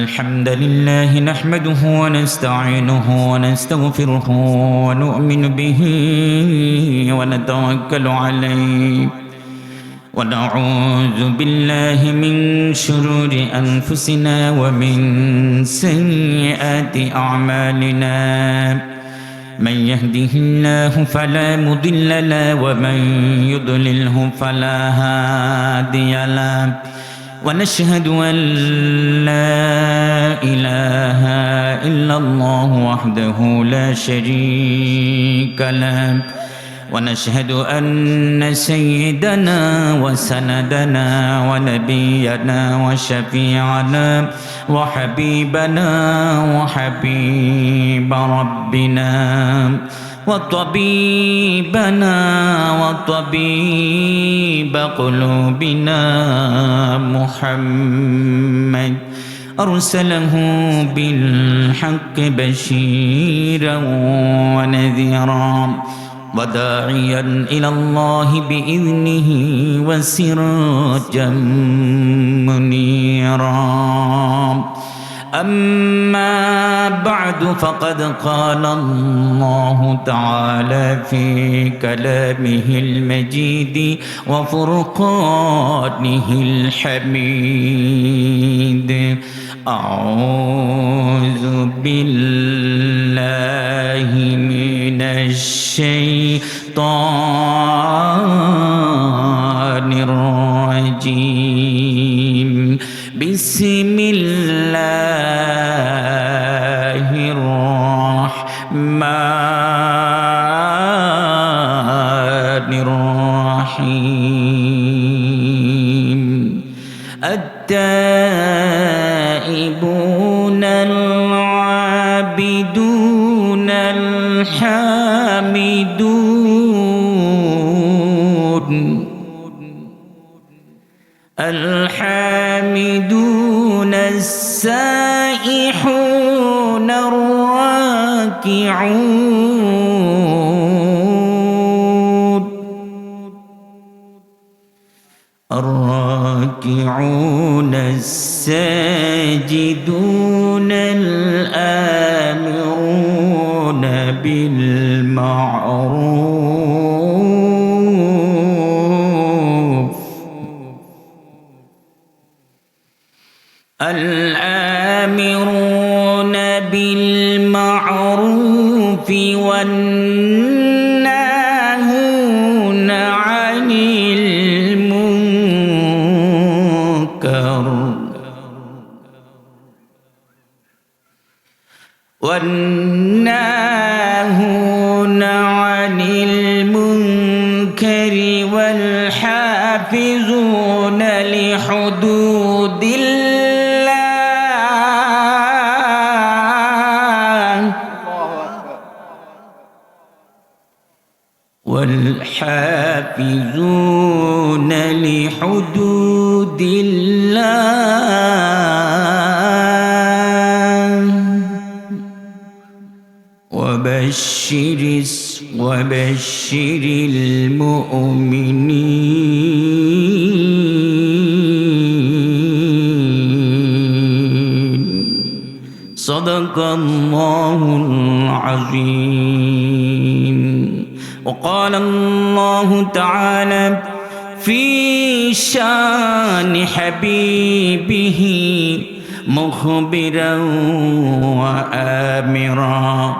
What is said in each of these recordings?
الحمد لله نحمده ونستعينه ونستغفره ونؤمن به ونتوكل عليه ونعوذ بالله من شرور أنفسنا ومن سيئات أعمالنا من يهده الله فلا مضل له ومن يضلله فلا هادي له ونشهد أن لا إله إلا الله وحده لا شريك له ونشهد أن سيدنا وسندنا ونبينا وشفيعنا وحبيبنا وحبيب ربنا وطبيبنا وطبيب قلوبنا محمد أرسله بالحق بشيرا ونذيرا وداعيا إلى الله بإذنه وسراجا منيرا أما بعد فقد قال الله تعالى في كلامه المجيد وفرقانه الحميد أعوذ بالله من الشيطان الرجيم بسم الله الرحمن الرحيم التائبون العابدون الحامدون السائحون الراكعون الساجدون الآمرون بالمعروف الآمرون بالمعروف والناهون عن المنكر والحافظون لحدود والحافظون لحدود الله وبشر المؤمنين صدق الله العظيم. وقال الله تعالى في شان حبيبه مخبرا وآمرا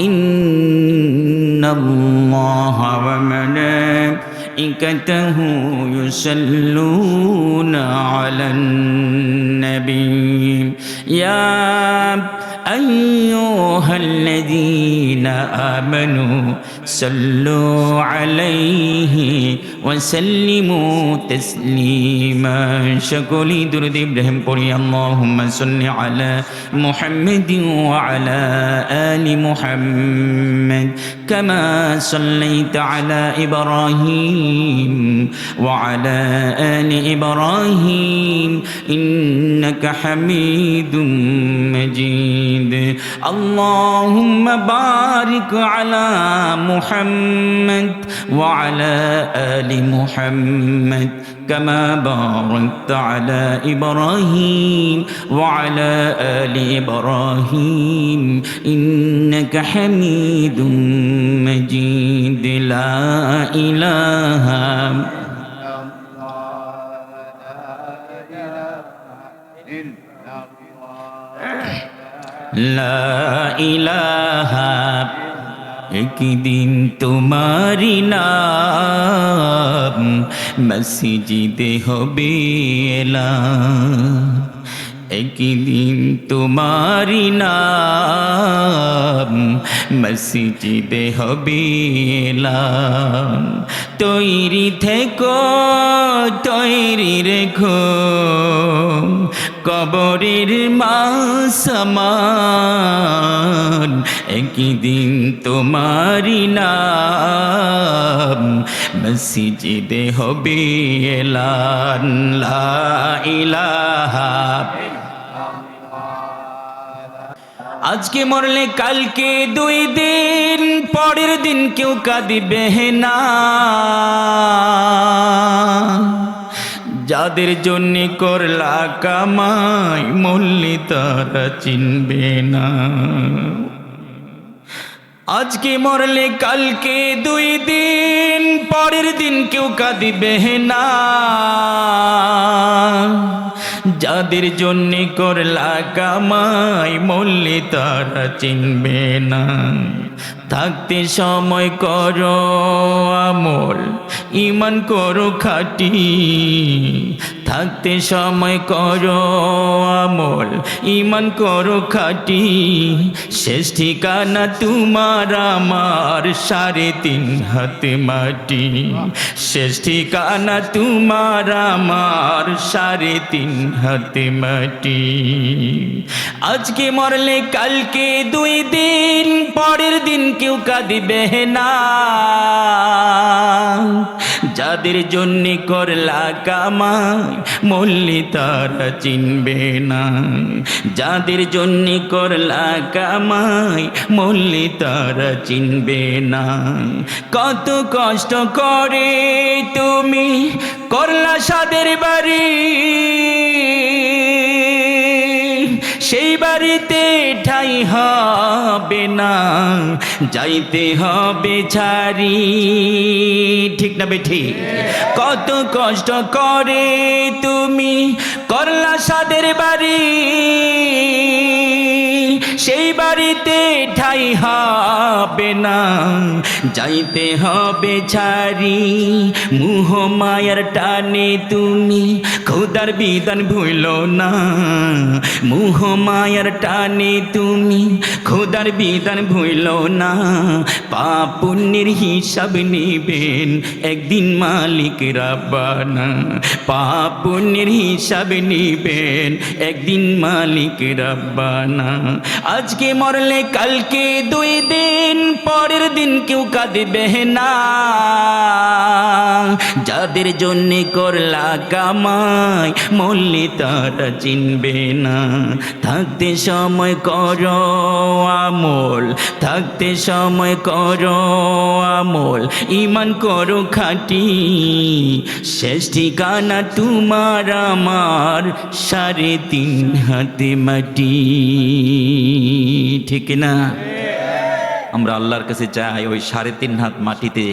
إن الله وملائكته يصلون على النبي يا أيها الذين آمنوا صلوا عليه وسلموا تسليما সকলেই درود إبراهيم পড়ি اللهم صل على محمد وعلى آل محمد كما صليت على إبراهيم وعلى آل إبراهيم إنك حميد مجيد اللهم بارك على محمد وعلى آل محمد كما باركت على إبراهيم وعلى آل إبراهيم إنك حميد مجيد لا إله লা ইলাহা একদিন তোমারি নাম মসজিদে হবে এলান একদিন তোমারি নাম মসজিদে হবে এলান তৈরি থেকো তৈরি রেখো কবরের মাসমান একদিন তোমারি নাম মসজিদে হবে এলান লা ইলাহা আজকে মরলে কালকে 2 দিন পরের দিন কেউ কাঁদিবে না যাদের জন্য করলা কামাই মরলে তারা চিনবে না আজকে মরলে কালকে 2 দিন পরের দিন কেউ কাঁদিবে না যাদের জন্য করলা কামাই মরলে তারা চিনবে না থাকতে সময় করো আমল ঈমান করো খাঁটি থাকতে সময় করো আমল ঈমান করো খাঁটি শেষ ঠিকানা তোমার আমার 3.5 হাত মাটি শেষ ঠিকানা তোমার আমার 3.5 হাত মাটি আজকে মরলে কালকে 2 দিন পরের দিন কেউ কাঁদিবে না যাদের জন্য করলা কামাই মরলে তারা চিনবে না যাদের জন্য করলা কামাই মরলে তারা চিনবে না কত কষ্ট করে তুমি করলা সাদের বাড়ি সেই বাড়িতে ঠাই হবে না যাইতে হবে ছাড়ি ঠিক না বেঠি কত কষ্ট করে তুমি করলা সাদের বাড়ি সেই বাড়িতে ঠাই হবে না যাইতে হবে ছাড়ি মোহ মায়ার টানে তুমি খোদার বিধান ভুলো না মোহ মায়ার টানে তুমি খোদার বিধান ভুলো না পাপ পুণ্যের হিসাব নিবেন একদিন মালিক রাব্বানা পাপ পুণ্যের হিসাব নিবেন একদিন মালিক রাব্বানা আজকে মরলে কালকে 2 দিন পরের দিন কেউ কাঁদবে না যাদের জন্য করলা কামাই মরলে তারা চিনবে না থাকতে সময় করো আমল থাকতে সময় করো আমল ঈমান করো খাঁটি শেষ ঠিকানা তোমার আমার 3.5 হাত মাটি ঠিক না আমরা আল্লাহর কাছে চাই ওই 3.5 হাত মাটিতে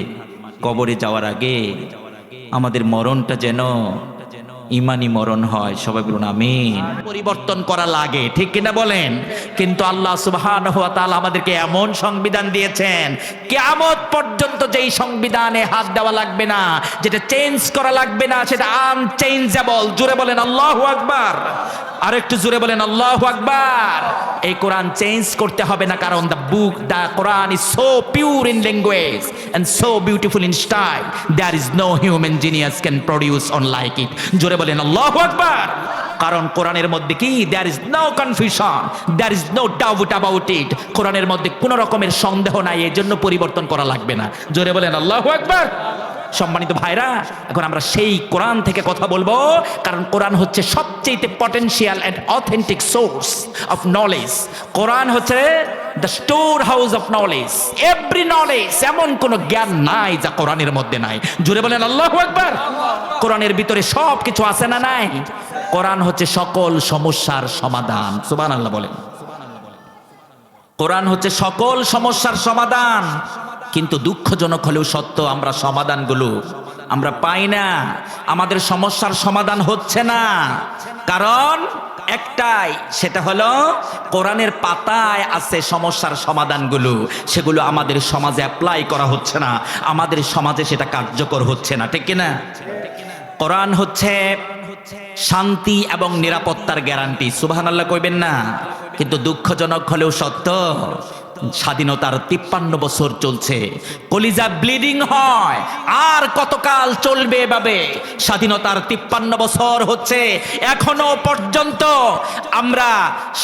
কবরে যাওয়ার আগে আমাদের মরণটা যেন ইমানি মরণ হয় সবাই বলুন আমিন পরিবর্তন করা লাগে ঠিক কিনা বলেন কিন্তু আল্লাহ সুবহানাহু ওয়া তাআলা আমাদেরকে এমন সংবিধান দিয়েছেন কিয়ামত পর্যন্ত যেই সংবিধানে হাত দেওয়া লাগবে না যেটা চেঞ্জ করা লাগবে না সেটা আনচেঞ্জেবল জোরে বলেন আল্লাহু আকবার আরেকটু জোরে বলেন আল্লাহু আকবার এই কোরআন চেঞ্জ করতে হবে না কারণ the Quran is so pure in language and so beautiful in style there is no human genius can produce on like it জোরে বলেন আল্লাহু আকবার কারণ কোরআনের মধ্যে কি there is no confusion there is no doubt about it কোরআনের মধ্যে কোনো রকমের সন্দেহ নাই এজন্য পরিবর্তন করা লাগবে না জোরে বলেন আল্লাহু আকবার সম্মানিত ভাইরা এখন আমরা সেই কোরআন থেকে কথা বলবো কারণ কোরআন হচ্ছে সবচেয়ে potential and authentic source of knowledge কোরআন হচ্ছে the storehouse of knowledge, every knowledge. এমন কোন জ্ঞান নাই যা কোরআনের মধ্যে নাই। জুড়ে বলেন আল্লাহু আকবার। কোরআনের ভিতরে সব কিছু আছে না নাই? কোরআন হচ্ছে সকল সমস্যার সমাধান। সুবহানাল্লাহ বলেন। কোরআন হচ্ছে সকল সমস্যার সমাধান। কিন্তু দুঃখজনক হলেও সত্য, আমরা সমাধানগুলো আমরা পাই না। আমাদের সমস্যার সমাধান হচ্ছে না, কারণ একটাই, সেটা হলো কোরআনের পাতায় আছে সমস্যার সমাধানগুলো, সেগুলো আমাদের সমাজে অ্যাপ্লাই করা হচ্ছে না, আমাদের সমাজে সেটা কার্যকর হচ্ছে না, ঠিক কিনা? কোরআন হচ্ছে শান্তি এবং নিরাপত্তার গ্যারান্টি। সুবহানাল্লাহ কইবেন না? কিন্তু দুঃখজনক হলেও সত্য, স্বাধীনতার 53 বছর চলছে, কলিজা ব্লিডিং হয়। আর কতকাল চলবে এভাবে? স্বাধীনতার 53 বছর হচ্ছে, এখনো পর্যন্ত আমরা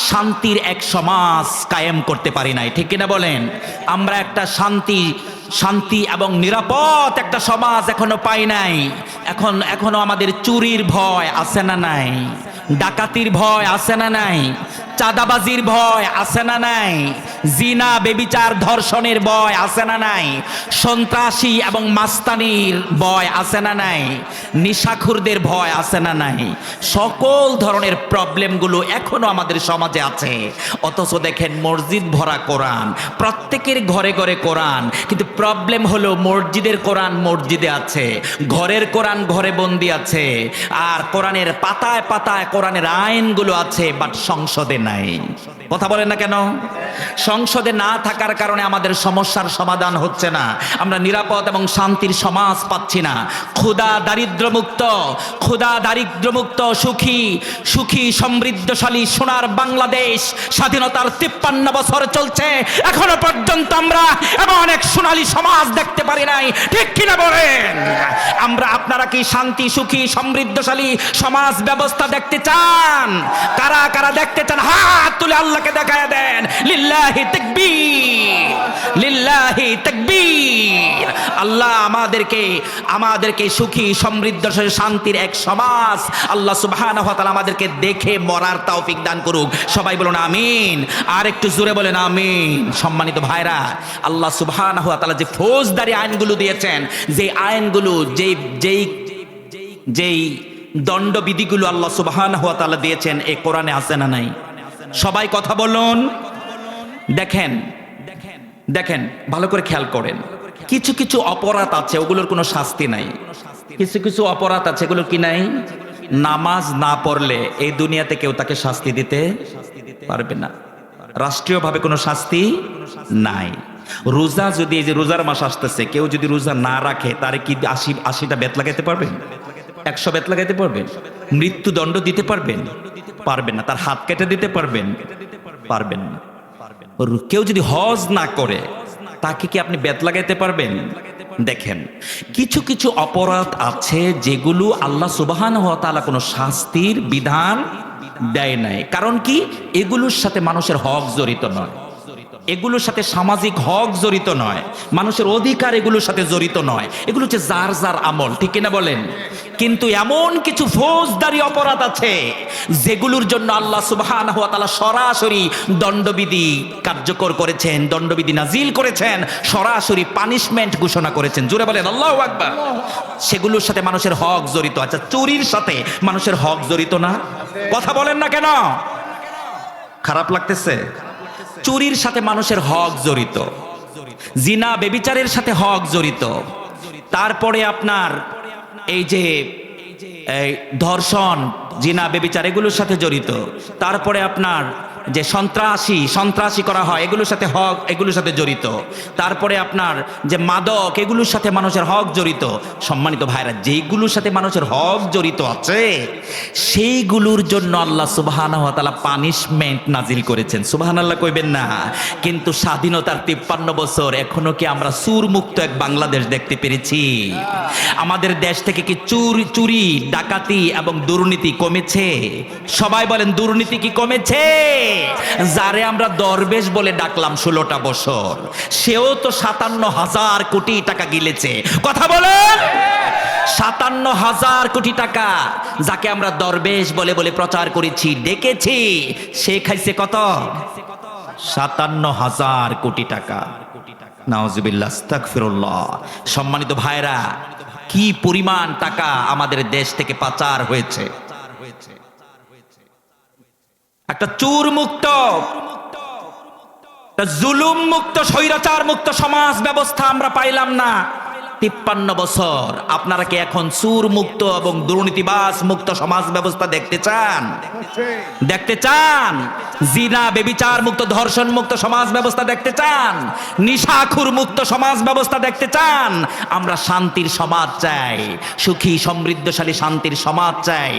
শান্তির এক সমাজ কায়েম করতে পারি নাই, ঠিক কিনা বলেন? আমরা একটা শান্তি এবং নিরাপদ একটা সমাজ এখনো পাই নাই। এখনো আমাদের চুরির ভয় আছে না নাই? ডাকাতির ভয় আছে না নাই? চাঁদাবাজির ভয় আছে না নাই? জিনা, বেবিচার, ধর্ষণের ভয় আছে না নাই? সন্ত্রাসী এবং মাস্তানির ভয় আছে না নাই? নিশাখুরদের ভয় আছে না নাই? সকল ধরনের প্রবলেমগুলো এখনো আমাদের সমাজে আছে। অথচ দেখেন মসজিদ ভরা কোরআন, প্রত্যেকের ঘরে ঘরে কোরআন, কিন্তু প্রবলেম হলো মসজিদের কোরআন মসজিদে আছে, ঘরের কোরআন ঘরে বন্দি আছে, আর কোরআনের পাতায় পাতায় কোরআনের আইনগুলো আছে, বাট সংসদে নাই। কথা বলেন না কেন? সংসদে না থাকার কারণে আমাদের সমস্যার সমাধান হচ্ছে না, আমরা নিরাপদ এবং শান্তির সমাজ পাচ্ছি না। ক্ষুধা দারিদ্র্যমুক্ত সুখী সমৃদ্ধশালী সোনার বাংলাদেশ স্বাধীনতার 53 বছর চলছে, এখনো পর্যন্ত আমরা এমন এক সোনালী সমাজ দেখতে পারি নাই, ঠিক কিনা বলেন? আপনারা কি শান্তি, সুখী, সমৃদ্ধশালী সমাজ ব্যবস্থা দেখতে চান? কারা কারা দেখতে চান হাত তুলে আল্লাহকে দেখায় দেন। লিল্লাহি তাকবীর, লিল্লাহি তাকবীর। আল্লাহ আমাদেরকে সুখী, সমৃদ্ধশালী, শান্তির এক সমাজ আল্লাহ সুবহানাহু ওয়া তাআলা আমাদেরকে দেখে মরার তৌফিক দান করুক। সবাই বলুন আমিন। আর একটু জোরে বলেন আমিন। সম্মানিত ভাইরা, আল্লাহ সুবহানাহু ওয়া তাআলা যে ফৌজদারি আইনগুলো দিয়েছেন, যে আইনগুলো, যেই দণ্ডবিধিগুলো আল্লাহ সুবহানাহু ওয়া তাআলা দিয়েছেন, এই কোরআনে আছে না নাই? সবাই কথা বলুন। দেখেন ভালো করে খেয়াল করেন, কিছু কিছু অপরাধ আছে ওগুলোর কোনো শাস্তি নাই। কিছু অপরাধ আছে এগুলো কি নাই? নামাজ না পড়লে এই দুনিয়াতে কেউ তাকে শাস্তি দিতে পারবে না, রাষ্ট্রীয়ভাবে কোনো শাস্তি নাই। রোজা, যদি এই যে রোজার মাস আসতেছে, কেউ যদি রোজা না রাখে তারে কি 80টা বেত লাগাইতে পারবেন? 100 বেত লাগাইতে পারবেন? মৃত্যুদণ্ড দিতে পারবেন? পারবেন না। তার হাত কেটে দিতে পারবেন? পারবেন না। কেউ যদি হজ না করে তাকে কি আপনি বেত লাগাইতে পারবেন? দেখেন, কিছু কিছু অপরাধ আছে যেগুলো আল্লাহ সুবহানাহু ওয়া তাআলা কোনো শাস্তির বিধান দেয় নাই। কারণ কি? এগুলোর সাথে মানুষের হক জড়িত নয়, এগুলোর সাথে সামাজিক হক জড়িত নয়, মানুষের অধিকার এগুলোর সাথে জড়িত নয়। এগুলো হচ্ছে যার যার আমল, ঠিক কিনা বলেন? কিন্তু এমন কিছু ফৌজদারি অপরাধ আছে যেগুলোর জন্য আল্লাহ সুবহানাহু ওয়া তাআলা সরাসরি দণ্ডবিধি কার্যকর করেছেন, দণ্ডবিধি নাজিল করেছেন, সরাসরি পানিশমেন্ট ঘোষণা করেছেন। জোরে বলেন আল্লাহু আকবার। সেগুলোর সাথে মানুষের হক জড়িত। আচ্ছা, চুরির সাথে মানুষের হক জড়িত না? কথা বলেন না কেন? খারাপ লাগতেছে? চুরির সাথে মানুষের হক জড়িত, জিনা বেবিচারের সাথে হক জড়িত, তারপরে আপনার এই যে ধর্ষণ, জিনা বেবিচার এগুলোর সাথে জড়িত, তারপরে আপনার যে সন্ত্রাসী করা হয় এগুলোর সাথে হক, এগুলোর সাথে জড়িত, তারপরে আপনার যে মাদক, এগুলোর সাথে মানুষের হক জড়িত। সম্মানিত ভাইরা, যেইগুলোর সাথে মানুষের হক জড়িত আছে সেইগুলোর জন্য আল্লাহ সুবহানাহু ওয়া তাআলা পানিশমেন্ট নাজিল করেছেন। সুবহানাল্লাহ কইবেন না? কিন্তু স্বাধীনতার 53 বছর এখনো কি আমরা চুর মুক্ত এক বাংলাদেশ দেখতে পেরেছি? আমাদের দেশ থেকে কি চুরি, ডাকাতি এবং দুর্নীতি কমেছে? সবাই বলেন, দুর্নীতি কি কমেছে? যারে আমরা দরবেশ বলে ডাকলাম 16টা বছর, সেও তো 57,000 কোটি টাকা গিলেছে। কথা বলেন, 57,000 কোটি টাকা। যাকে আমরা দরবেশ বলে বলে প্রচার করেছি, ডেকেছি, সে খাইছে কত? 57,000 কোটি টাকা। নাউজুবিল্লাহ, আস্তাগফিরুল্লাহ। সম্মানিত ভাইরা, কি পরিমাণ টাকা আমাদের দেশ থেকে পাচার হয়েছে। একটা চুর মুক্ত, জুলুম মুক্ত, স্বৈরাচার মুক্ত সমাজ ব্যবস্থা আমরা পাইলাম না। 53 বছর। আপনারা কি এখন সুর মুক্ত এবং দুর্নীতিবাজ মুক্ত সমাজ ব্যবস্থা দেখতে চান? দেখতে চান? জিনা বেবিচার মুক্ত, ধর্ষণ মুক্ত সমাজ ব্যবস্থা দেখতে চান? নিশাখুর মুক্ত সমাজ ব্যবস্থা দেখতে চান? আমরা শান্তির সমাজ চাই, সুখী সমৃদ্ধশালী শান্তির সমাজ চাই।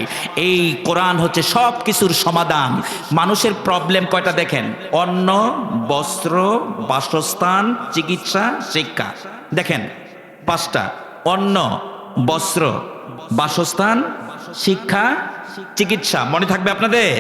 এই কোরআন হচ্ছে সব কিছুর সমাধান। মানুষের প্রবলেম কয়টা দেখেন: অন্ন, বস্ত্র, বাসস্থান, চিকিৎসা, শিক্ষা। দেখেন 5টা: অন্ন, বস্ত্র, বাসস্থান, শিক্ষা, চিকিৎসা। মনে থাকবে আপনাদের?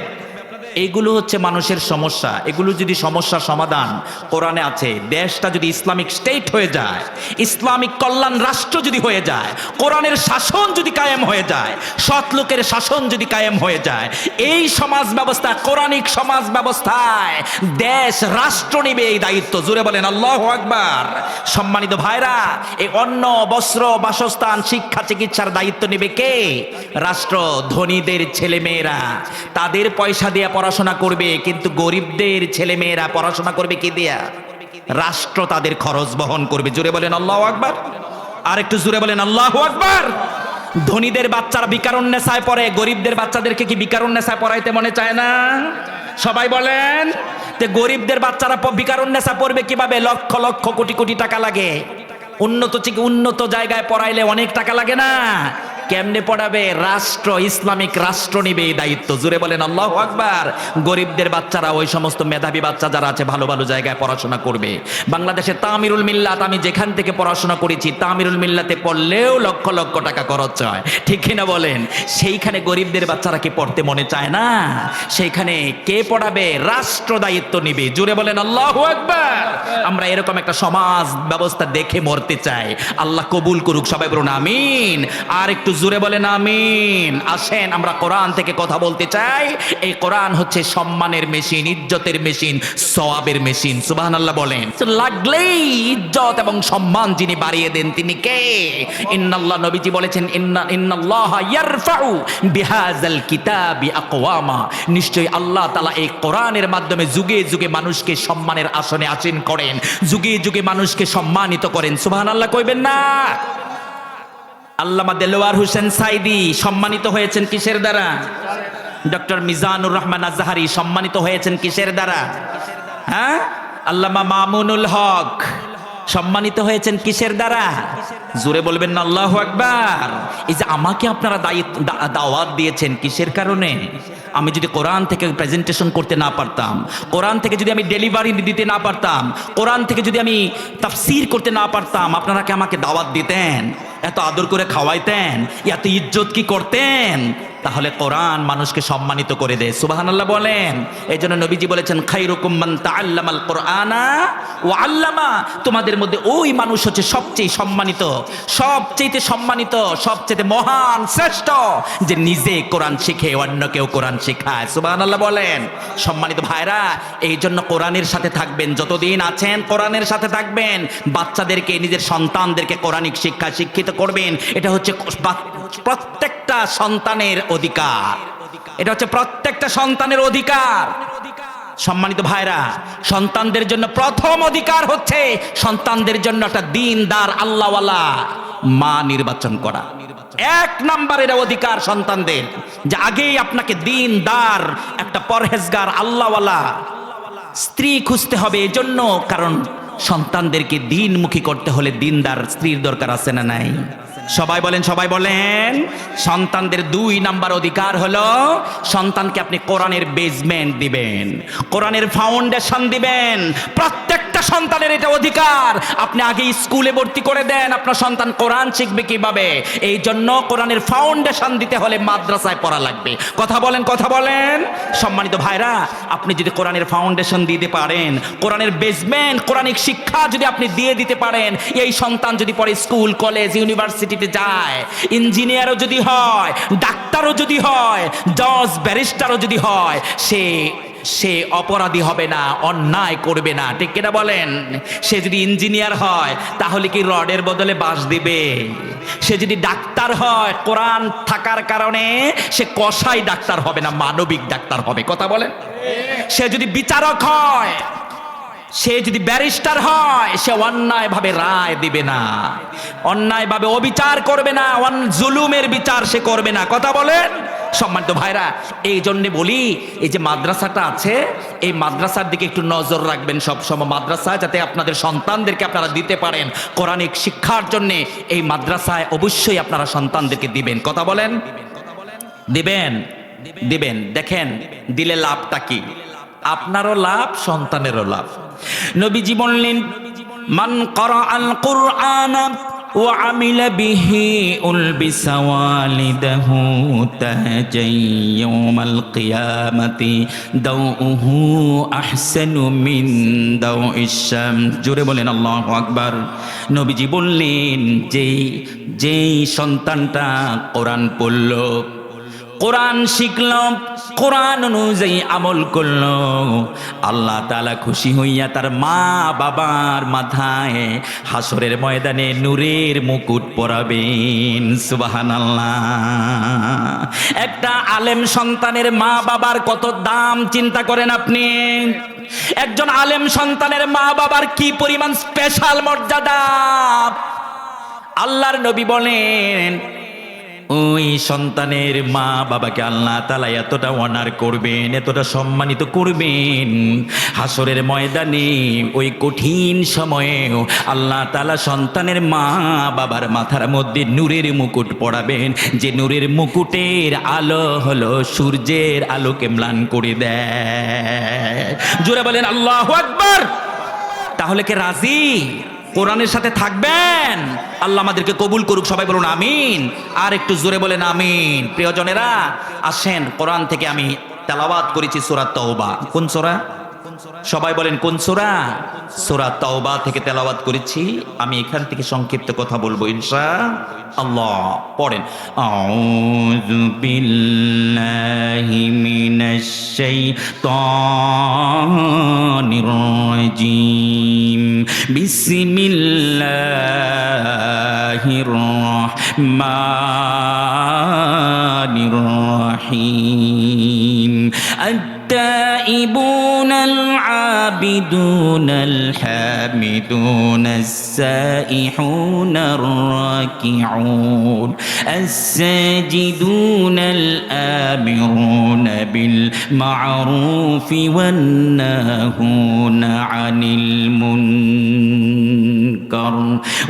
এইগুলো হচ্ছে মানুষের সমস্যা। এগুলো যদি সমস্যার সমাধান কোরআনে আছে, দেশটা যদি ইসলামিক স্টেট হয়ে যায়, ইসলামিক কল্যাণ রাষ্ট্র যদি হয়ে যায়, কোরআনের শাসন যদি কায়েম হয়ে যায়, সৎ লোকের শাসন যদি কায়েম হয়ে যায়, এই সমাজ ব্যবস্থা, কোরআনিক সমাজ ব্যবস্থায় দেশ রাষ্ট্র নেবে এই দায়িত্ব। জোরে বলেন আল্লাহু আকবার। সম্মানিত ভাইরা, এই অন্ন, বস্ত্র, বাসস্থান, শিক্ষা, চিকিৎসার দায়িত্ব নেবে কে? রাষ্ট্র। ধনীদের ছেলে মেয়েরা তাদের পয়সা দিয়ে পড়াশোনা করবে, কিন্তু গরিবদের ছেলে মেয়েরা পড়াশোনা করবে কি দিয়া? রাষ্ট্র তাদের খরচ বহন করবে। জোরে বলেন আল্লাহু আকবার। আর একটু জোরে বলেন আল্লাহু আকবার। ধনীদের বাচ্চারা বিকারুন্নেসায় পড়ে, গরিবদের বাচ্চাদেরকে কি বিকারুন্নেসায় পড়াইতে মনে চায় না? সবাই বলেন। তে গরিবদের বাচ্চারা বিকারুন্নেসা পড়বে কিভাবে? লক্ষ লক্ষ কোটি কোটি টাকা লাগে। উন্নত জায়গায় পড়াইলে অনেক টাকা লাগে না? কেমনে পড়াবে? রাষ্ট্র, ইসলামিক রাষ্ট্র নিবে এই দায়িত্ব। জুড়ে বলেন আল্লাহু আকবার। গরিবদের বাচ্চারা, ওই সমস্ত মেধাবী বাচ্চা যারা আছে, ভালো ভালো জায়গায় পড়াশোনা করবে। বাংলাদেশে তামিরুল মিল্লাত, আমি যেখান থেকে পড়াশোনা করেছি, তামিরুল মিল্লাতে পড়লেও লক্ষ লক্ষ টাকা খরচ হয়, ঠিক কিনা বলেন? সেইখানে গরিবদের বাচ্চারা কি পড়তে মনে চায় না? সেইখানে কে পড়াবে? রাষ্ট্র দায়িত্ব নিবে। জুড়ে বলেন আল্লাহু আকবার। আমরা এরকম একটা সমাজ ব্যবস্থা দেখে মরতে চাই। আল্লাহ কবুল করুক। সবাই বলুন আমিন। আর একটু জোরে বলেন আমিন। আসেন আমরা কোরআন থেকে কথা বলতে চাই। এই কোরআন হচ্ছে সম্মানের মেশিন, ইজ্জতের মেশিন, সওয়াবের মেশিন। সুবহানাল্লাহ বলেন। লাগলেই ইজ্জত এবং সম্মান যিনি বাড়িয়ে দেন তিনি কে? ইন্নাল্লাহ, নবীজি বলেছেন, ইন্নাল্লাহা ইয়ারফাউ বিহাযাল কিতাবি আকওয়ামা। নিশ্চয়ই আল্লাহ তাআলা এই কোরআনের মাধ্যমে যুগে যুগে মানুষকে সম্মানের আসনে আসীন করেন, যুগে যুগে মানুষকে সম্মানিত করেন। সুবহানাল্লাহ কইবেন না? আল্লামা দেলোয়ার হোসেন সাইদি সম্মানিত হয়েছেন কিসের দ্বারা? ডক্টর মিজানুর রহমান আজহারি সম্মানিত হয়েছেন কিসের দ্বারা? হ্যাঁ, আল্লামা মামুনুল হক সম্মানিত হয়েছেন কিসের দ্বারা? জোরে বলবেন না আল্লাহু আকবার। এই যে আমাকে আপনারা দাওয়াত দিয়েছেন, কিসের কারণে? আমি যদি কোরআন থেকে প্রেজেন্টেশন করতে না পারতাম, কোরআন থেকে যদি আমি ডেলিভারি দিতে না পারতাম, কোরআন থেকে যদি আমি তাফসীর করতে না পারতাম, আপনারা কি আমাকে দাওয়াত দিতেন? এত আদর করে খাওয়াইতেন? এত ইজ্জত কি করতেন? তাহলে কোরআন মানুষকে সম্মানিত করে দেয়। সুবহানাল্লাহ বলেন। এই জন্য নবীজি বলেছেন, খায়রুকুম মান তাআল্লামাল কুরআনা ওয়া আল্লামা। তোমাদের মধ্যে ওই মানুষ হচ্ছে সবচেয়ে সম্মানিত, সবচেয়ে সম্মানিত, সবচেয়ে মহান, শ্রেষ্ঠ, যে নিজে কোরআন শিখে অন্যকেও কোরআন শেখায়। সুবহানাল্লাহ বলেন। সম্মানিত ভাইরা, এই জন্য কোরআনের সাথে থাকবেন, যতদিন আছেন কোরআনের সাথে থাকবেন। বাচ্চাদেরকে, নিজের সন্তানদেরকে কোরআনিক শিক্ষায় শিক্ষিত করবেন। এটা হচ্ছে প্রত্যেকটা সন্তানের অধিকার। এটা হচ্ছে প্রত্যেকটা সন্তানের অধিকার। সম্মানিত ভাইরা, সন্তানদের জন্য প্রথম অধিকার হচ্ছে সন্তানদের জন্য একটা দ্বীনদার আল্লাহওয়ালা মা নির্বাচন করা। 1 নম্বরের অধিকার সন্তানদের, যে আগেই আপনাকে দ্বীনদার, একটা পরহেজগার আল্লাহওয়ালা স্ত্রী খুঁজতে হবে। এজন্য, কারণ সন্তানদেরকে দ্বীনমুখী করতে হলে দ্বীনদার স্ত্রীর দরকার আছে না নাই? সবাই বলেন, সবাই বলেন। সন্তানদের 2 নাম্বার অধিকার হলো, সন্তানকে আপনি কোরআনের বেজমেন্ট দিবেন, কোরআনের ফাউন্ডেশন দিবেন। প্রত্যেকটা সন্তানের এটা অধিকার। আপনি আগে স্কুলে ভর্তি করে দেন, আপনার সন্তান কোরআন শিখবে কিভাবে? এই জন্য কোরআনের ফাউন্ডেশন দিতে হলে মাদ্রাসায় পড়া লাগবে। কথা বলেন, কথা বলেন। সম্মানিত ভাইরা, আপনি যদি কোরআনের ফাউন্ডেশন দিতে পারেন, কোরআনের বেজমেন্ট, কোরআনিক শিক্ষা যদি আপনি দিয়ে দিতে পারেন, এই সন্তান যদি পরে স্কুল, কলেজ, ইউনিভার্সিটিতে যায়, ইঞ্জিনিয়ারও যদি হয়, ডাক্তারও যদি হয়, জজ, ব্যারিস্টারও যদি হয়, সে সে অপরাধী হবে না, অন্যায় করবে না, ঠিক কিনা বলেন? সে যদি ইঞ্জিনিয়ার হয় তাহলে কি রডের বদলে বাঁশ দিবে? সে যদি ডাক্তার হয় কোরআন থাকার কারণে সে কসাই ডাক্তার হবে না, মানবিক ডাক্তার হবে। কথা বলেন? সে যদি বিচারক হয়, সে যদি ব্যারিস্টার হয়, সে অন্যায়ভাবে রায় দিবে না, অন্যায়ভাবে অবিচার করবে না, জুলুমের বিচার সে করবে না। কথা বলেন? সম্মানিত ভাইরা, এই জন্যে বলি এই যে মাদ্রাসাটা আছে, এই মাদ্রাসার দিকে একটু নজর রাখবেন সবসময়। মাদ্রাসা যাতে আপনাদের সন্তানদেরকে আপনারা দিতে পারেন কোরআনিক শিক্ষার জন্যে, এই মাদ্রাসায় অবশ্যই আপনারা সন্তানদেরকে দিবেন। কথা বলেন? দিবেন? দিবেন। দেখেন দিলে লাভটা কি? আপনারও লাভ, সন্তানেরও লাভ। নবীজি বললেন, মান ক্বারাআল কুরআন ওয়া আমিলা বিহি উলবিসা ওয়ালিদাহু তাজাই ইয়াউমাল কিয়ামাতি দাউহু আহসানু মিন দাউইশ শামস। জোরে বলেন আল্লাহু আকবার। নবীজি বললেন, যেই সন্তানটা কোরআন পড়ল, কোরআন শিখল, কোরআন অনুযায়ী আমল করল, আল্লাহ তাআলা খুশি হইয়া তার মা বাবার মাথায় হাসরের ময়দানে নূরের মুকুট পরাবেন। সুবহানাল্লাহ। একটা আলেম সন্তানের মা বাবার কত দাম চিন্তা করেন আপনি। একজন আলেম সন্তানের মা বাবার কি পরিমাণ স্পেশাল মর্যাদা। আল্লাহর নবী বলেন, ওই সন্তানের মা বাবাকে আল্লাহ তাআলা এতটা অনার করবেন, এতটা সম্মানিত করবেন, হাসরের ময়দানে ওই কঠিন সময়েও আল্লাহ তাআলা সন্তানের মা বাবার মাথার মধ্যে নূরের মুকুট পরাবেন, যে নূরের মুকুটের আলো হলো সূর্যের আলোকে ম্লান করে দেয়। জোরে বলেন আল্লাহু আকবার। তাহলে কে রাজি? কোরআনের সাথে থাকবেন? আল্লাহ আমাদেরকে কবুল করুক, সবাই বলুন আমিন। আর একটু জোরে বলেন আমিন। প্রিয়জনেরা আসেন, কোরআন থেকে আমি তেলাওয়াত করেছি সূরা তাওবা। কোন সূরা? সবাই বলেন কোন সূরা? সূরা তাওবা থেকে তেলাওয়াত করেছি। আমি এখান থেকে সংক্ষিপ্ত কথা বলবো ইনশাআল্লাহ। পড়েন, আউযু বিল্লাহি মিনাশ শাইতানির রাজিম। বিসমিল্লাহির রহমানির রহিম। التائبون العابدون الحامدون السائحون الراكعون الساجدون الآمرون بالمعروف والناهون عن المنكر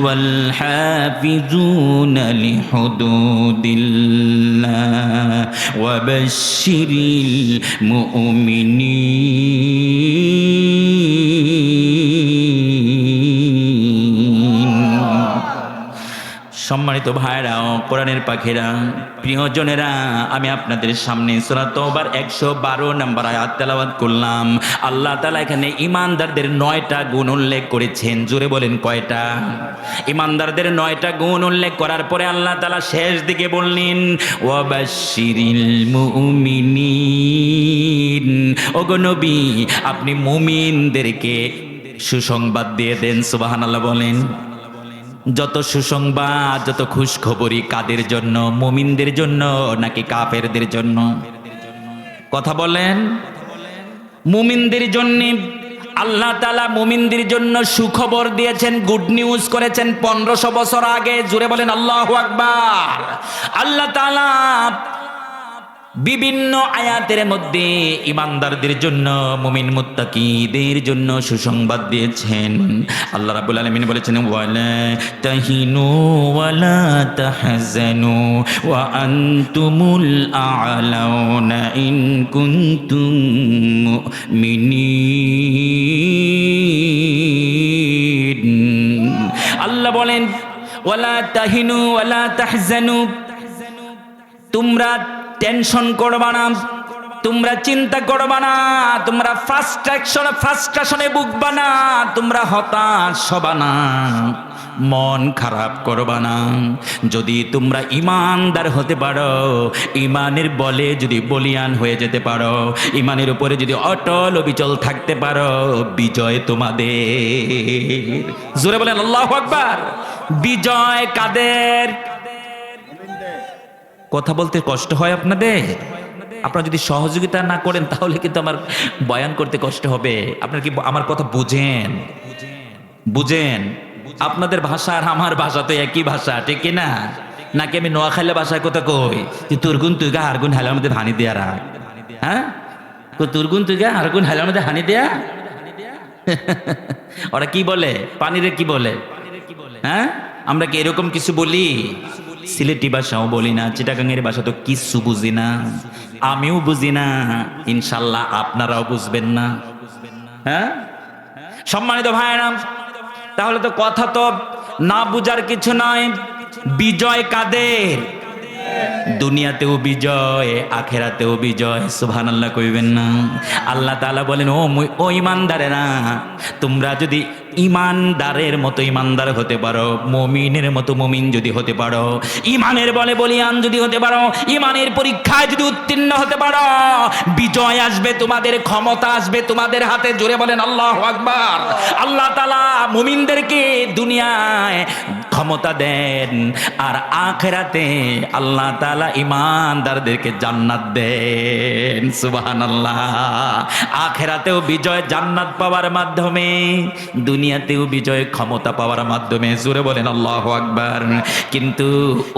والحافظون لحدود الله وبشر সম্মানিত ভাইরা ও কোরআনের পাখিরা, প্রিয়জনেরা, আমি আপনাদের সামনে সূরা তাওবার 112 নম্বর আয়াত তেলাওয়াত করলাম। আল্লাহ তাআলা এখানে ঈমানদারদের 9টা গুণ উল্লেখ করেছেন। জোরে বলেন কয়টা? ঈমানদারদের 9টা গুণ উল্লেখ করার পরে আল্লাহ তাআলা শেষ দিকে বললেন, ওয়াবাশশিরিল মুমিনিন। ওগো নবী, আপনি মুমিনদেরকে সুসংবাদ দিয়ে দেন। সুবহানাল্লাহ বলেন। যত সুসংবাদ, যত খুশখবরি কাদের জন্য? মুমিনদের জন্য নাকি কাফেরদের জন্য? কথা বলেন। মুমিনদের জন্য। আল্লাহ তাআলা মুমিনদের জন্য সুখবর দিয়েছেন, গুড নিউজ করেছেন 1500 বছর আগে। জুড়ে বলেন আল্লাহু আকবার। আল্লাহ তাআলা বিভিন্ন আয়াতের মধ্যে ঈমানদারদের জন্য, মুমিন মুত্তাকিদের জন্য সুসংবাদ দিয়েছেন। আল্লাহ রাব্বুল আলামিন বলেছেন, ওয়ালা তাহিনু ওয়ালা তাহজানু ওয়া আনতুমুল আ'লাউনা ইন কুনতুম মুমিনিন। আল্লাহ বলেন, ওয়ালা তাহিনু ওয়ালা তাহজানু, তোমরা টেনশন করবা না, তোমরা চিন্তা করবা না, তোমরা ফ্রাস্ট্রেশনে ভুগবা না, তোমরা হতাশ হবা না। মন খারাপ করবা না। যদি তোমরা ঈমানদার হতে পারো, ঈমানের বলে যদি বলিয়ান হয়ে যেতে পারো, ঈমানের উপরে যদি অটল অবিচল থাকতে পারো, বিজয় তোমাদের। জোরে বলেন আল্লাহু আকবার। বিজয় কাদের? কথা বলতে কষ্ট হয় আপনাদের? আপনারা যদি সহযোগিতা না করেন তাহলে কিন্তু আমার বয়ান করতে কষ্ট হবে। আপনারা কি আমার কথা বুঝেন? বুঝেন? আপনাদের ভাষা আর আমার ভাষা তো একই ভাষা, ঠিক কি না? নাকি আমি নোয়াখালী ভাষায় কথা কই যে তুরগুন তুই গা হারগুন হালার মধ্যে হানি দেয়া রাখ? হ্যাঁ, তুরগুন তুই গা হারগুন হালার মধ্যে হানি দেয়া। ওরা কি বলে? পানিরে কি বলে? হ্যাঁ, আমরা কি এরকম কিছু বলি? সিলেটি ভাষাও বলি না, চিটাগাংয়ের ভাষা তো কিছু বুঝি না, আমিও বুঝি না, ইনশাল্লাহ আপনারাও বুঝবেন না। হ্যাঁ, সম্মানিত ভাইরা, তাহলে তো কথা তো না বুঝার কিছু নয়। বিজয় কাদের? দুনিয়াতেও বিজয়, আখেরাতেও বিজয়। সুবহানাল্লাহ কইবেন না? আল্লাহ তাআলা বলেন, ও ঈমানদারেরা, তোমরা যদি ঈমানদারের মতো ঈমানদার হতে পারো, মুমিনের মতো মুমিন যদি হতে পারো, ঈমানের বলে বলিয়ান যদি হতে পারো, ঈমানের পরীক্ষায় যদি উত্তীর্ণ হতে পারো, বিজয় আসবে তোমাদের, ক্ষমতা আসবে তোমাদের হাতে। জোরে বলেন আল্লাহু আকবার। আল্লাহ তাআলা মুমিনদেরকে দুনিয়ায় ক্ষমতা দেন, আর আখিরাতে আল্লাহ তাআলা ঈমানদারদেরকে জান্নাত দেন। সুবহানাল্লাহ। আখিরাতেও বিজয় জান্নাত পাওয়ার মাধ্যমে, দুনিয়াতেও বিজয় ক্ষমতা পাওয়ার মাধ্যমে। জোরে বলেন আল্লাহু আকবার। কিন্তু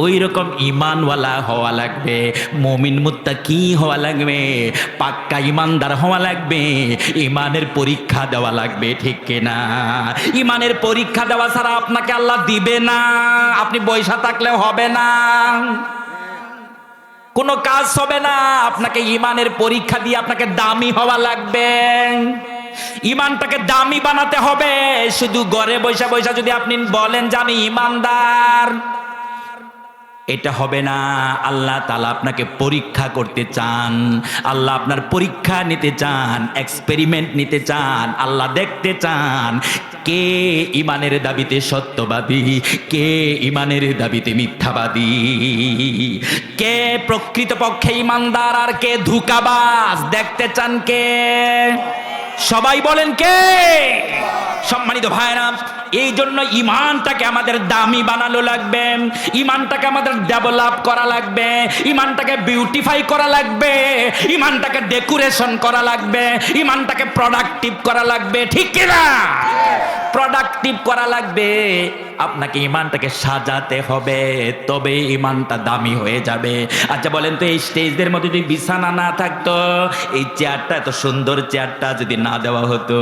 ওই রকম ঈমানওয়ালা হওয়া লাগবে, মুমিন মুত্তাকি হওয়া লাগবে, পাক্কা ঈমানদার হওয়া লাগবে, ঈমানের পরীক্ষা দেওয়া লাগবে, ঠিক কিনা? ঈমানের পরীক্ষা দেওয়া ছাড়া আপনাকে আল্লাহ দিবে না। আপনি বৈশা থাকলেও হবে না, কোনো কাজ হবে না। আপনাকে ঈমানের পরীক্ষা দিয়ে আপনাকে দামি হওয়া লাগবে, ঈমানটাকে দামি বানাতে হবে। শুধু ঘরে বৈশা বৈশা যদি আপনি বলেন যে আমি ঈমানদার, এটা হবে না। আল্লাহ তাআলা আপনাকে পরীক্ষা করতে চান, আল্লাহ আপনার পরীক্ষা নিতে চান, এক্সপেরিমেন্ট নিতে চান। আল্লাহ দেখতে চান কে ঈমানের দাবিতে সত্যবাদী, কে ঈমানের দাবিতে মিথ্যাবাদী, কে প্রকৃতপক্ষে ঈমানদার আর কে ধোঁকাবাজ। দেখতে চান কে? সবাই বলেন কে? সম্মানিত ভাইরা, এই জন্য ঈমানটাকে আমাদের দামি বানানো লাগবে, ঈমানটাকে আমাদের ডেভেলপ করা লাগবে, ঈমানটাকে বিউটিফাই করা লাগবে, ঈমানটাকে ডেকোরেশন করা লাগবে, ঈমানটাকে প্রোডাক্টিভ করা লাগবে, ঠিক কি না? প্রোডাক্টিভ করা লাগবে। আপনাকে ঈমানটাকে সাজাতে হবে, তবে ঈমানটা দামি হয়ে যাবে। আচ্ছা বলেন তো, এই স্টেজের মধ্যে যদি বিছানা না থাকতো, এই চেয়ারটা, এত সুন্দর চেয়ারটা যদি না দেওয়া হতো,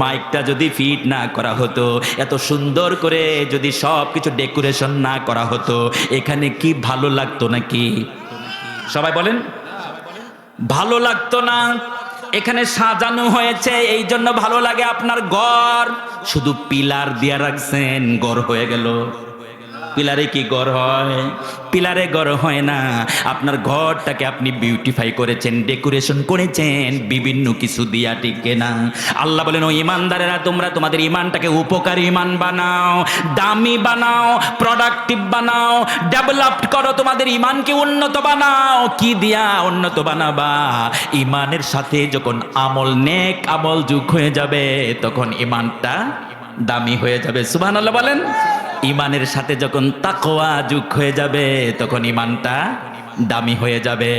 মাইকটা যদি ফিট না করা হতো, এত সুন্দর করে যদি সব কিছু ডেকোরেশন না করা হতো, এখানে কি ভালো লাগতো নাকি? সবাই বলেন, ভালো লাগতো না। এখানে সাজানো হয়েছে এই জন্য ভালো লাগে। আপনার ঘর শুধু পিলার দিয়ে রাখছেন, ঘর হয়ে গেল। পিলারে কি ঘর হয়? পিলারে ঘর হয় না। আপনার ঘরটাকে আপনি বিউটিফাই করেছেন, ডেকোরেশন করেছেন বিভিন্ন কিছু দিয়া, ঠিক না? আল্লাহ বলেন, ও ঈমানদারেরা, তোমরা তোমাদের ঈমানটাকে উপকারী ঈমান বানাও, দামি বানাও, প্রোডাক্টিভ বানাও, ডেভেলপড করো, তোমাদের ঈমানকে উন্নত বানাও। কি দিয়া উন্নত বানাবা? ঈমানের সাথে যখন আমল, নেক আমল যোগ হয়ে যাবে, তখন ঈমানটা দামি হয়ে যাবে। সুবহানাল্লাহ বলেন। ঈমানের সাথে যখন তাকওয়া যোগ হয়ে যাবে, তখন ঈমানটা দামি হয়ে যাবে।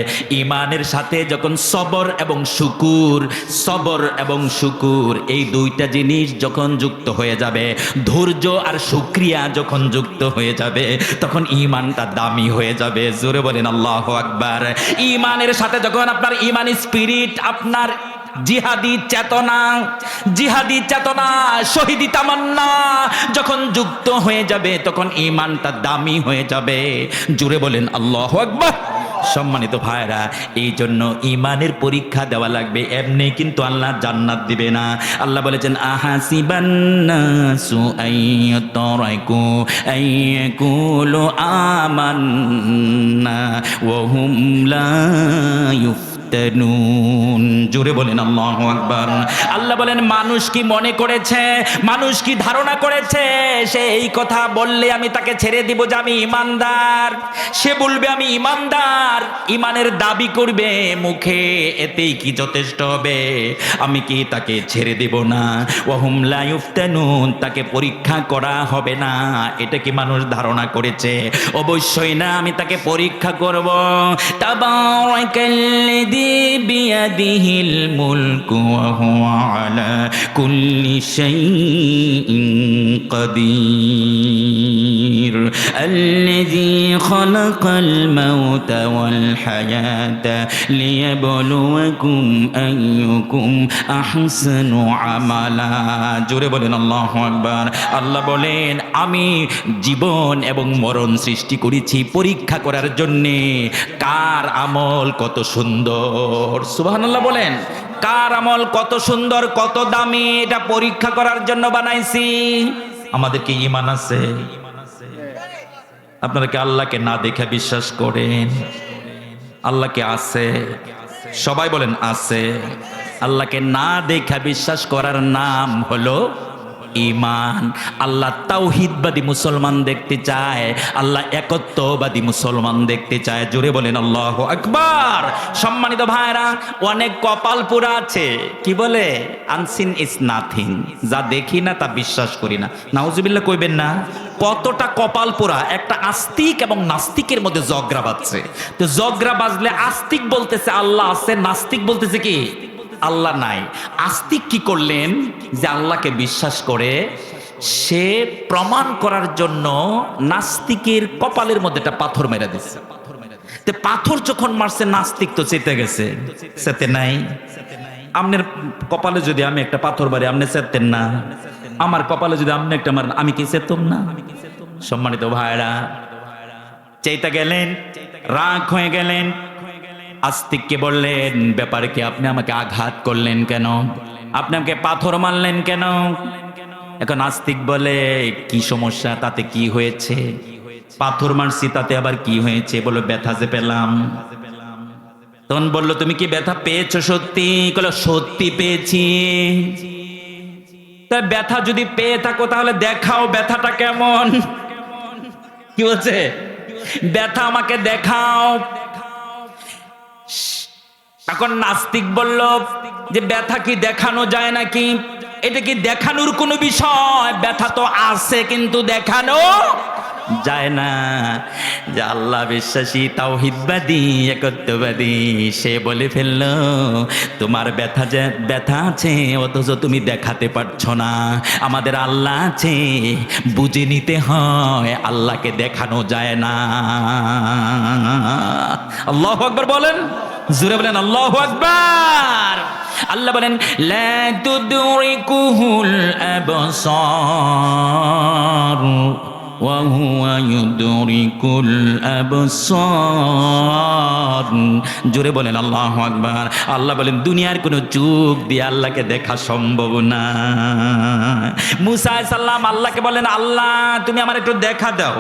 ঈমানের সাথে যখন সবর এবং শুকুর, সবর এবং শুকুর এই দুইটা জিনিস যখন যুক্ত হয়ে যাবে, ধৈর্য আর শুকরিয়া যখন যুক্ত হয়ে যাবে, তখন ঈমানটা দামি হয়ে যাবে। জোরে বলেন আল্লাহু আকবার। ঈমানের সাথে যখন আপনার ঈমানি স্পিরিট, আপনার জিহাদি চেতনা, জিহাদি চেতনা, শহীদি তামান্না যখন যুক্ত হয়ে যাবে, তখন ঈমানটা দামি হয়ে যাবে। জোরে বলেন আল্লাহু আকবার। সম্মানিত ভাইরা, এই জন্য ঈমানের পরীক্ষা দেওয়া লাগবে। এমনি কিন্তু আল্লাহ জান্নাত দিবে না। আল্লাহ বলেছেন, আহাসিবান নাসু আইয়াতরাকু আইয়াকুলু আমান্না ওয়া হুম লা ইফতানুন। জোরে বলেন আল্লাহু আকবার। আল্লাহ বলেন মানুষ কি মনে করেছে, মানুষ কি ধারণা করেছে সে এই কথা বললে আমি তাকে ছেড়ে দিব যে আমি ঈমানদার? সে বলবে আমি ঈমানদার, ঈমানের দাবি করবে মুখে, এতেই কি যথেষ্ট হবে? আমি কি তাকে ছেড়ে দেব না? ওয়াহুম লা ইফতানুন, তাকে পরীক্ষা করা হবে না, এটা কি মানুষ ধারণা করেছে? অবশ্যই না, আমি তাকে পরীক্ষা করব। তাবারাকাল্লাযী বিয়াদিহিল মুলকু ওয়া হুয়া আলা কুল্লি শাইইন কাদির আল্লাযী খালাকাল মাউতা ওয়াল হায়াতা লিয়াবলুয়াকুম আইয়ুকুম আহসানু আমালা। জোরে বলেন আল্লাহু আকবার। আল্লাহ বলেন আমি জীবন এবং মরণ সৃষ্টি করেছি পরীক্ষা করার জন্যে কার আমল কত সুন্দর। সুবহানাল্লাহ বলেন, কার আমল কত সুন্দর কত দামি, এটা পরীক্ষা করার জন্য বানাইছি। আমাদের কি ঈমান আছে? আপনারা কি আল্লাহকে না দেখে বিশ্বাস করেন? আল্লাহকে আছে? সবাই বলেন আছে। আল্লাহকে না দেখে বিশ্বাস করার নাম হলো ঈমান। আল্লাহ তাওহীদবাদী মুসলমান দেখতে চায়, আল্লাহ একত্ববাদী মুসলমান দেখতে চায়। জোরে বলেন আল্লাহু আকবার। সম্মানিত ভাইরা, অনেক কপাল পোড়া আছে, কি বলে আনসিন ইজ নাথিং, যা দেখি না তা বিশ্বাস করি না। নাউজুবিল্লাহ কইবেন না? কতটা কপাল পোড়া, একটা আস্তিক এবং নাস্তিকের মধ্যে ঝগড়া বাজছে। তো ঝগড়া বাজলে আস্তিক বলতেছে আল্লাহ আছে, নাস্তিক বলতেছে কি আল্লাহ নাই। আস্তিক কি করলেন যে আল্লাহকে বিশ্বাস করে সে প্রমাণ করার জন্য নাস্তিকের কপালের মধ্যে একটা পাথর মেরে দিচ্ছে। তে পাথর যখন মারছে নাস্তিক তো চেতে গেছে, চেতে নাই। আপনার কপালে যদি আমি একটা পাথর মারি আপনি চেতেন না, আমার কপালে যদি আপনি একটা মারেন আমি কি চেতম না? সম্মানিত ভাইরা, চেতা গেলেন, রাগ হয়ে গেলেন, আস্তিককে বললেন ব্যাপারে কি আপনি আমাকে আঘাত করলেন কেন, আপনি আমাকে পাথর মারলেন কেন? এখন আস্তিক বলে কি সমস্যা, তাতে কি হয়েছে? পাথর মারছি তাতে আবার কি হয়েছে? বলো ব্যথা যে পেলাম। তখন বললো তুমি কি ব্যথা পেয়েছো সত্যি? বললো সত্যি পেয়েছি। তা ব্যথা যদি পেয়ে থাকো তাহলে দেখাও ব্যথাটা কেমন। কি বলছে? ব্যথা আমাকে দেখাও। এখন নাস্তিক বলল যে ব্যথা কি দেখানো যায় নাকি? এটা কি দেখানোর কোনো বিষয়? ব্যথা তো আছে কিন্তু দেখানো যায় না। যে আল্লাহ বিশ্বাসী তাওহীদবাদী একত্ববাদী সে বলে ফেলল তোমার ব্যথা আছে অথচ তুমি দেখাতে পারছো না। আমাদের আল্লাহ আছে, বুঝে নিতে হয়, আল্লাহকে দেখানো যায় না। আল্লাহু আকবার বলেন, জোরে বলেন আল্লাহু আকবার। আল্লাহ বলেন লা তুদরিকুহুল আবসার ওয়া হুয়া ইউদরিকুল আবসার। জোরে বলেন আল্লাহু আকবার। আল্লাহ বলেন দুনিয়ার কোনো চোখ দিয়ে আল্লাহকে দেখা সম্ভব না। মুসা আলাইহিস সালাম আল্লাহকে বলেন আল্লাহ তুমি আমার একটু দেখা দাও।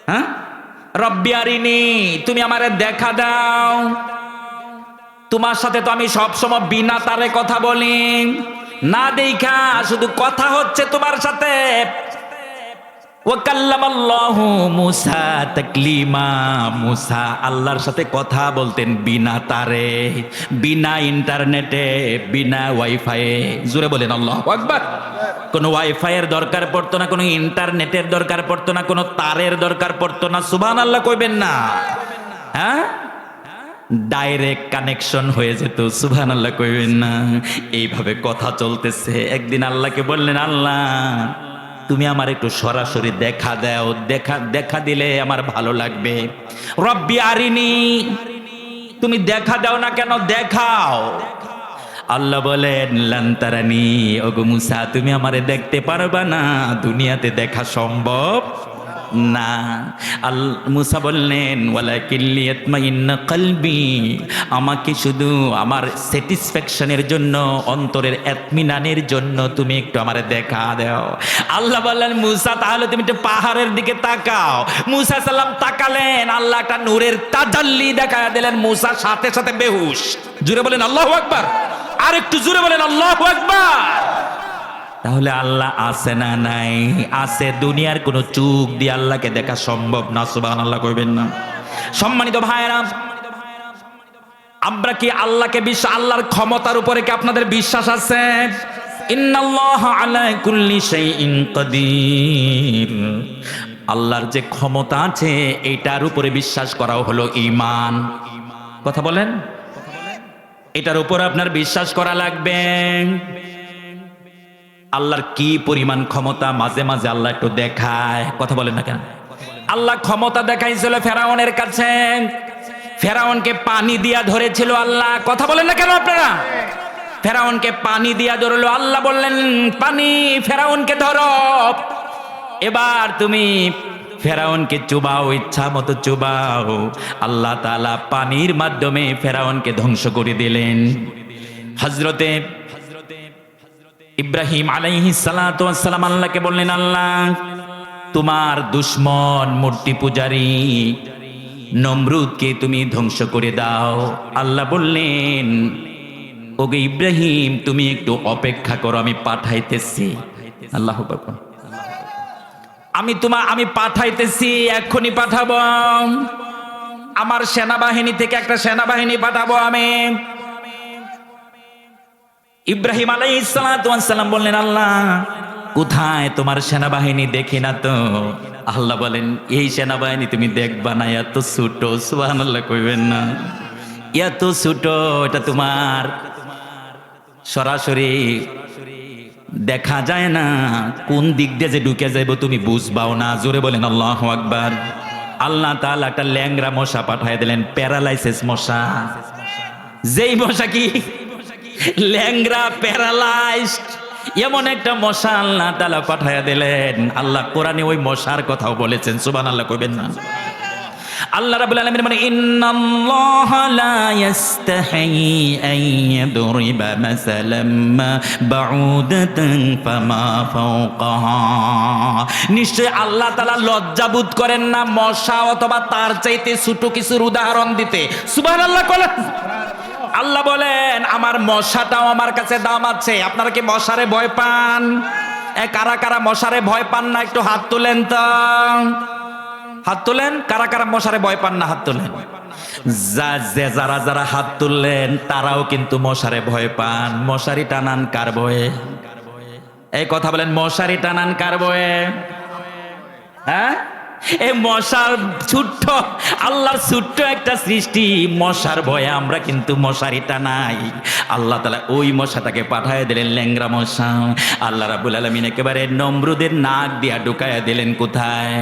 হ্যাঁ, রব্বি আরিনি, তুমি আমারে দেখা দাও। তোমার সাথে তো আমি সবসময় বিনা তারে কথা বলি, না দেখা শুধু কথা হচ্ছে তোমার সাথে। ওয়া কাল্লামাল্লাহু মুসা তাকলিমা, মুসা আল্লাহর সাথে কথা বলতেন বিনা তারে, বিনা ইন্টারনেটে, বিনা ওয়াইফাইয়ে। জোরে বলেন আল্লাহু আকবার। কোনো ওয়াইফাইয়ের দরকার পড়তো না, কোনো ইন্টারনেটের দরকার পড়তো না, কোনো তারের দরকার পড়তো না। সুবহানাল্লাহ কইবেন না? হ্যাঁ, ডাইরেক্ট কানেকশন হয়ে যেত। সুবহানাল্লাহ কইবেন না? এইভাবে কথা চলতেছে। একদিন আল্লাহকে বললেন আল্লাহ তুমি আমার একটু সরাসরি দেখা দাও, দেখা দিলে আমার ভালো লাগবে। রব্বি আরিনি, তুমি দেখা দাও না কেন, দেখাও। আল্লাহ বলেন লান তারানি, ওগো মুসা তুমি আমারে দেখতে পারবা না, দুনিয়াতে দেখা সম্ভব না। মুসা বললেন ওয়ালাকিন লিয়াতমাইন্না কলবি, আমাকে শুধু আমার স্যাটিসফ্যাকশনের জন্য, অন্তরের এতমিনানের জন্য তুমি একটু আমারে দেখা দাও। আল্লাহ বললেন মুসা তাহলে তুমি একটু পাহাড়ের দিকে তাকাও। মুসা সাল্লাম তাকালেন, আল্লাহ একটা নূরের তাজাল্লি দেখায় দিলেন। মুসা সাথে সাথে বেহুশ। জুড়ে বলেন আল্লাহু আকবার, আর একটু জুড়ে বলেন আল্লাহু আকবার। তাহলে আল্লাহ আছে না নাই? আছে। দুনিয়ার কোনো চোখ দিয়ে আল্লাহকে দেখা সম্ভব না। সুবহানাল্লাহ কইবেন না? সম্মানিত ভাইরা, আমরা কি আল্লাহকে আল্লাহর ক্ষমতার উপরে কি আপনাদের বিশ্বাস আছে? ইন্নাল্লাহা আলা কুল্লি শাইইন কাদির। আল্লাহর যে ক্ষমতা আছে এটার উপরে বিশ্বাস করাও হলো ঈমান। কথা বলেন, এটার উপর আপনার বিশ্বাস করা লাগবে। আল্লাহর কি পরিমাণ ক্ষমতা মাঝে মাঝে আল্লাহ একটু দেখায়। কথা বলেন না কেন? আল্লাহ ক্ষমতা দেখাইছিল ফেরাউনের কাছে, ফেরাউনকে পানি দিয়া ধরেছিল আল্লাহ। কথা বলেন না কেন আপনারা? ফেরাউনকে পানি দিয়া ধরলো আল্লাহ, বললেন পানি ফেরাউনকে ধরো, এবার তুমি ফেরাউনকে চুবাও, ইচ্ছা মতো চুবাও। আল্লাহ তাআলা পানির মাধ্যমে ফেরাউনকে ধ্বংস করে দিলেন। হযরতে ইব্রাহিম আলাইহিস সালাতু ওয়াস সালাম আল্লাহকে বললেন আল্লাহ তোমার দুশমন মূর্তি পূজারী নমরুদকে তুমি ধ্বংস করে দাও। আল্লাহ বললেন ওগে ইব্রাহিম তুমি একটু অপেক্ষা করো, আমি পাঠাইতেছি। আল্লাহু আকবার। আমি পাঠাইতেছি, এক্ষুনি পাঠাবো। আমার সেনাবাহিনী থেকে একটা সেনাবাহিনী পাঠাবো আমি। ইব্রাহিম আলাইহিস সালাতু ওয়াস সালাম বললেন আল্লাহ কোথায় তোমার সেনাবাহিনী? দেখি না তো। আল্লাহ বলেন এই সেনাবাহিনী তুমি দেখবা না, এত ছোট। সুবহানাল্লাহ কইবেন না? এত ছোট, এটা তোমার সরাসরি দেখা যায় না, কোন দিক দিয়ে যে ঢুকে যাইব তুমি বুঝবাও না। জোরে বলেন আল্লাহু আকবার। আল্লাহ তাআলা একটা ল্যাংরা মশা পাঠায় দিলেন, প্যারালাইসিস মশা। যেই মশা কি ল্যাংরা, প্যারালাইজড, এমন একটা মশা আল্লাহ তাআলা পাঠায়া দিলেন। আল্লাহ কোরআনে ওই মশার কথাও বলেছেন। সুবহানাল্লাহ কইবেন না? আল্লাহ রাব্বুল আলামিন মানে ইন্নাল্লাহা লা ইস্তাহি আন ইয়াদরিবা মাসালাম মা বাউদাতান ফামা ফাওকাহা। নিশ্চয় আল্লাহ তাআলা লজ্জাবোধ করেন না মশা অথবা তার চাইতে ছোট কিছুর উদাহরণ দিতে। সুবহানাল্লাহ বলেন। আল্লাহ বলেন আমার মশাটাও আমার কাছে দাম আছে। আপনারা কি মশারে ভয় পান? কারা কারা মশারে ভয় পান না একটু হাত তোলেন তো। হাত তোলেন। কারা কারা মশারে ভয় পান না হাত তোলেন। যারা যারা হাত তুললেন তারাও কিন্তু মশারে ভয় পান। মশারি টানান কার ভয়ে? এই কথা বলেন, মশারি টানান কার ভয়ে? হ্যাঁ, এই মশার ছোট্ট, আল্লাহর ছোট্ট একটা সৃষ্টি, মশার ভয়ে আমরা কিন্তু মশারি টানাই। আল্লাহ তাআলা ওই মশাটাকে পাঠায় দিলেন, ল্যাংরা মশা। আল্লাহ রাব্বুল আলামিন একেবারে নমরুদের নাক দিয়া ঢুকায়া দিলেন কোথায়?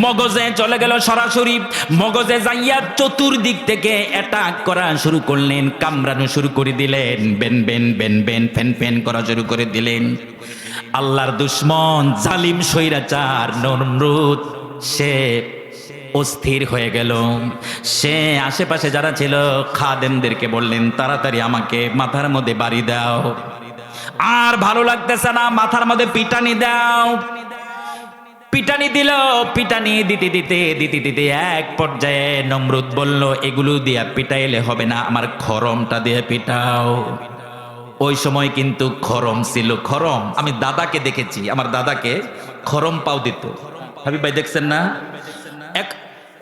মগজে চলে গেল সরাসরি। মগজে যাইয়া চতুর্দিক থেকে অ্যাটাক করা শুরু করলেন, কামড়ানো শুরু করে দিলেন, বেন বেন বেন বেন ফেন ফেন করা শুরু করে দিলেন। আল্লাহর দুশমন জালিম স্বৈরাচার নমরুদ সে অস্থির হয়ে গেল। সে আশেপাশে যারা ছিল খাদেমদেরকে বললেন তাড়াতাড়ি আমাকে মাথার মধ্যে বাড়ি দাও। আর ভালো লাগতেছে না, মাথার মধ্যে পিটানি দাও। পিটানি দিল। পিটানি দিতে দিতে দিতে দিতে এক পর্যায়ে নমরুদ বলল এগুলো দিয়া পিটাইলে হবে না, আমার খরমটা দিয়ে পিটাও। ওই সময় কিন্তু খরম ছিল। খরম আমি দাদাকে দেখেছি, আমার দাদাকে খরম পাও দিত। হাবিব ভাই দেখছেন না?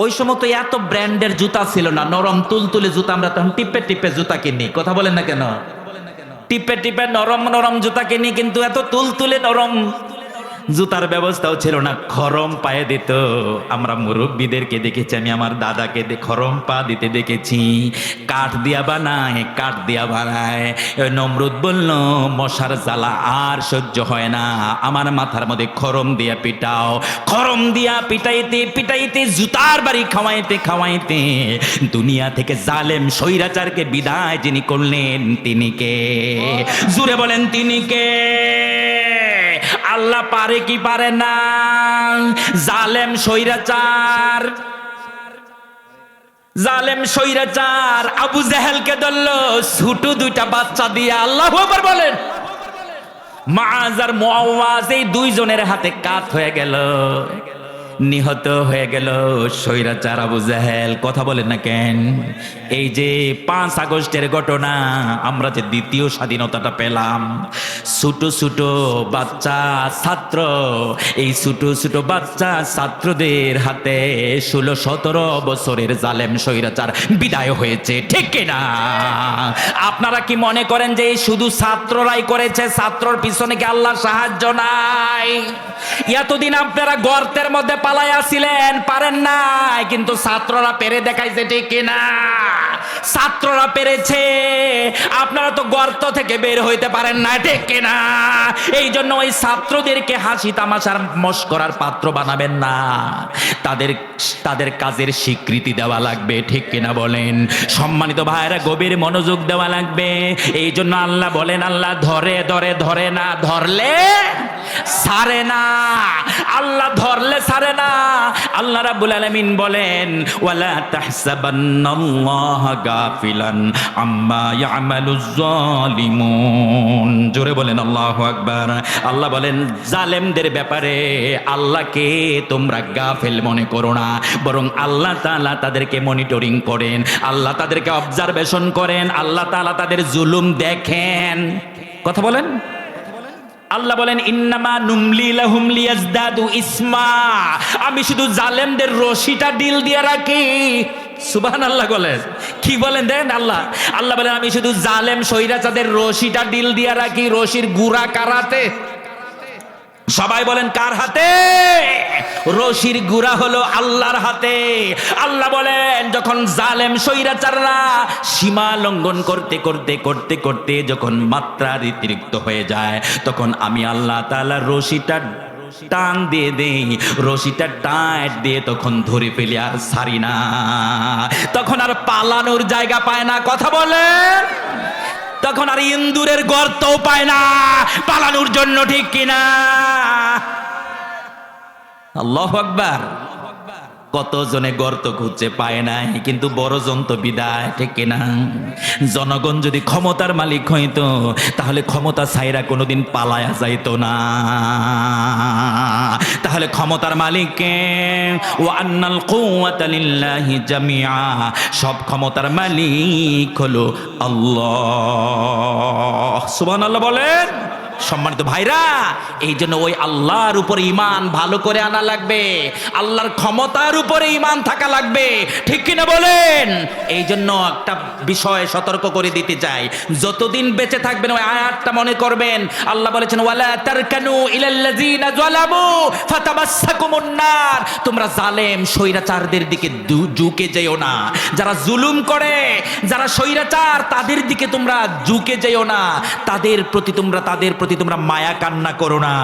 ওই সময় তো এত ব্র্যান্ডের জুতা ছিল না, নরম তুলতুলে জুতা। আমরা তখন টিপে টিপে জুতা কিনি। কথা বলেন না কেন? টিপে টিপে নরম নরম জুতা কিনি, কিন্তু এত তুলতুলে নরম জুতার ব্যবস্থাও ছিল না। খরম পায়ে দিত। আমরা মুরব্বীদেরকে দেখেছি, আমি আমার দাদাকে খরম পা দিতে দেখেছি। কাঠ দিয়া বানায়, কাঠ দিয়া বানায়। নমরুদ বলল মশার জ্বালা আর সহ্য হয় না, আমার মাথার মধ্যে খরম দিয়া পিটাও। খরম দিয়া পিটাইতে পিটাইতে জুতার বাড়ি খাওয়াইতে খাওয়াইতে দুনিয়া থেকে জালেম স্বৈরাচারকে বিদায় যিনি করলেন তিনি কে? জুড়ে বলেন তিনি কে? আল্লাহ পারে কি পারে না? জালেম স্বৈরাচার, জালেম স্বৈরাচার আবু জেহেলকে ধরলো ছোট দুইটা বাচ্চা দিয়ে। আল্লাহু আকবার বলেন। মুআজ আর মুআওয়াজ এই দুইজনের হাতে কাত হয়ে গেল, নিহত হয়ে গেল স্বৈরাচার আবু জেহেল। কথা বলেন না কেন? এই যে 5 আগস্টের ঘটনা, আমরা যে দ্বিতীয় স্বাধীনতাটা পেলাম, ছোট ছোট বাচ্চা ছাত্র, এই ছোট ছোট বাচ্চা ছাত্রদের হাতে 16-17 বছরের জালেম স্বৈরাচার বিদায় হয়েছে, ঠিক কিনা? আপনারা কি মনে করেন যে এই শুধু ছাত্ররাই করেছে? ছাত্রর পিছনে কি আল্লাহর সাহায্য নাই? এতদিন আপনারা গর্তের মধ্যে পালাইয়া ছিলেন, পারেন নাই, কিন্তু ছাত্ররা পেরে দেখাইছে, ঠিক কিনা? ছাত্ররা পেরেছে, আপনারা তো গর্ত থেকে বের হইতে পারেন না, ঠিক কিনা? এই জন্য ওই ছাত্রদেরকে হাসি তামাশার মস্করার পাত্র বানাবেন না, তাদের কাজের স্বীকৃতি দেওয়া লাগবে, ঠিক কিনা বলেন? সম্মানিত ভাইরা, গভীর মনোযোগ দেওয়া লাগবে। এই জন্য আল্লাহ বলেন, আল্লাহ ধরে ধরে ধরে না, ধরলে ছাড়ে না। আল্লাহ ধরলে ছাড়ে না। আল্লাহ রাব্বুল আলামিন বলেন, ওয়ালা তাহসাবান্নাল্লাহা গাফিলান আম্মা ইয়ামালুজ জালিমুন। জোরে বলেন আল্লাহু আকবার। আল্লাহ বলেন, জালেমদের ব্যাপারে আল্লাহকে তোমরা গাফেল মনে করো না, বরং আল্লাহ তাআলা তাদেরকে মনিটরিং করেন, আল্লাহ তাদেরকে অবজারভেশন করেন, আল্লাহ তাআলা তাদের জুলুম দেখেন। কথা বলেন। আল্লাহ বলেন, ইন্নামা নুমলি লাহুম লিয়াজদাদু ইসমা। আমি শুধু জালেমদের রশিটা ডিল দিয়ে রাখি। সুবহানাল্লাহ বলেন। কি বলেন দেখেন? আল্লাহ বলেন, আমি শুধু জালেম স্বৈরাচারদের রশিটা ডিল দিয়ে রাখি। রশির গুড়া কার হাতে? সবাই বলেন, কার হাতে? রশির গুড়া হলো আল্লাহর হাতে। আল্লাহ বলেন, যখন জালেম স্বৈরাচাররা সীমা লঙ্ঘন করতে করতে করতে করতে যখন মাত্রা অতিরিক্ত হয়ে যায়, তখন আমি আল্লাহ তাআলা রশিটা টান দিয়ে দেই, রশিটা টাইট দিয়ে তখন ধরে ফেলি, আর ছাড়ি না। তখন আর পালানোর জায়গা পায় না। কথা বলেন। তখন আর ইন্দুরের গর্তও পায় না পালানোর জন্য, ঠিক কিনা? আল্লাহু আকবার। কতজনে গর্ত খুঁজছে, পায় নাই, কিন্তু বড় জন্তু বিদায়, ঠিক কিনা? জনগণ যদি ক্ষমতার মালিক হইতো, তাহলে ক্ষমতা ছাইরা কোনোদিন পালায়া যাইতো না। তাহলে ক্ষমতার মালিককে, ওয়া আন্নাল কুওয়াতা লিল্লাহি জামিআ, সব ক্ষমতার মালিক হলো আল্লাহ। সুবহানাল্লাহ বলেন। সম্মানিত ভাইরা, এই জন্য ওই আল্লাহর উপরে ঈমান ভালো করে আনা লাগবে, আল্লাহর ক্ষমতার উপরে ঈমান থাকা লাগবে, ঠিক কিনা বলেন? এই জন্য একটা বিষয় সতর্ক করে দিতে চাই, যতদিন বেঁচে থাকবেন ওই আয়াতটা মনে করবেন। আল্লাহ বলেছেন, ওয়ালা তারকানু ইলাল্লাযিনা যালামু ফাতামাসসাকুমুন নার। তোমরা জালেম স্বৈরাচারদের দিকে ঝুঁকে যেও না। যারা জুলুম করে, যারা স্বৈরাচার, তাদের দিকে তোমরা ঝুঁকে যেও না। তাদের প্রতি তোমরা মায়া কান্না করো না,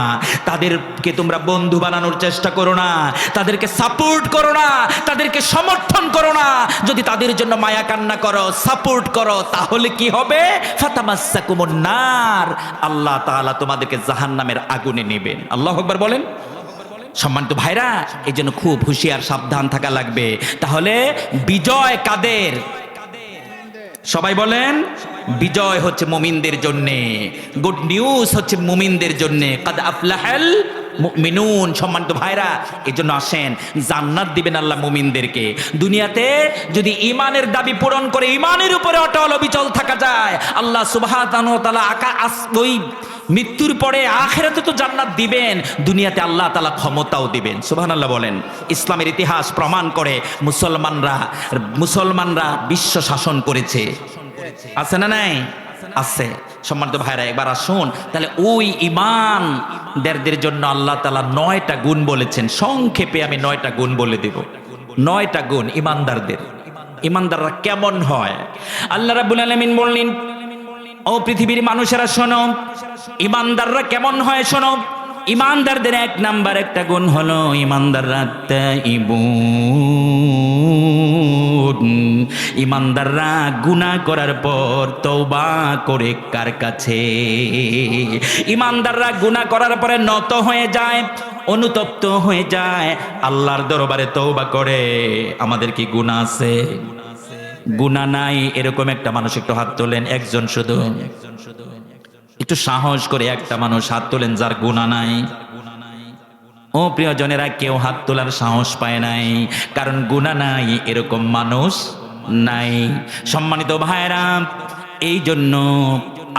তাদেরকে তোমরা বন্ধু বানানোর চেষ্টা করো না, তাদেরকে সাপোর্ট করো না, তাদেরকে সমর্থন করো না। যদি তাদের জন্য মায়া কান্না করো, সাপোর্ট করো, তাহলে কি হবে? ফাতামাসসাকুমুন নার, আল্লাহ তাআলা তোমাদেরকে জাহান্নামের আগুনে নেবেন। আল্লাহু আকবার বলেন। সম্মানিত ভাইরা, এই জন্য খুব হুঁশিয়ার সাবধান থাকা লাগবে। তাহলে বিজয় কাদের? সবাই বলেন। বিজয় হচ্ছে মুমিনদের জন্য, গুড নিউজ হচ্ছে মুমিনদের জন্য। কাদ আফলাহাল মুমিনুন। সম্মানিত ভাইরা, এই জন্য আসেন, জান্নাত দিবেন আল্লাহ মুমিনদেরকে। দুনিয়াতে যদি ঈমানের দাবি পূরণ করে ঈমানের উপরে অটল অবিচল থাকা যায়, আল্লাহ সুবহানাহু ওয়া তাআলা ওই মৃত্যুর পরে আখিরাতে তো জান্নাত দিবেন, দুনিয়াতে আল্লাহ তাআলা ক্ষমতাও দিবেন। সুবহানাল্লাহ বলেন। ইসলামের ইতিহাস প্রমাণ করে মুসলমানরা বিশ্ব শাসন করেছে, আছে না নাই? আছে। সম্মানিত ভাইরা, একবার আসুন, তাহলে ওই ঈমানদারদের জন্য আল্লাহ তাআলা 9টা গুণ বলেছেন। সংক্ষেপে আমি 9টা গুণ বলে দেব। 9টা গুণ ঈমানদাররা কেমন হয়। আল্লাহ রাব্বুল আলামিন বললেন, ও পৃথিবীর মানুষেরা শোনো, ঈমানদাররা কেমন হয় শোনো। ইমানদারদের এক নাম্বার একটা গুণ হলো ইমানদাররা তাইবুন। ইমানদাররা গুনাহ করার পর তওবা করে কার কাছে? ইমানদাররা গুনাহ করার পরে নত হয়ে যায়, অনুতপ্ত হয়ে যায়, আল্লাহর দরবারে তওবা করে। আমাদের কি গুনাহ আছে? গুনাহ নাই এরকম একটা মানুষ একটু হাত তোলেন, একজন শুধু। একটু সাহস করে একটা মানুষ হাত তোলেন যার গুনাহ নাই। ও প্রিয়জনেরা, কেউ হাত তোলার সাহস পায় নাই, কারণ গুনাহ নাই এরকম মানুষ নাই। সম্মানিত ভাইরা, এই জন্য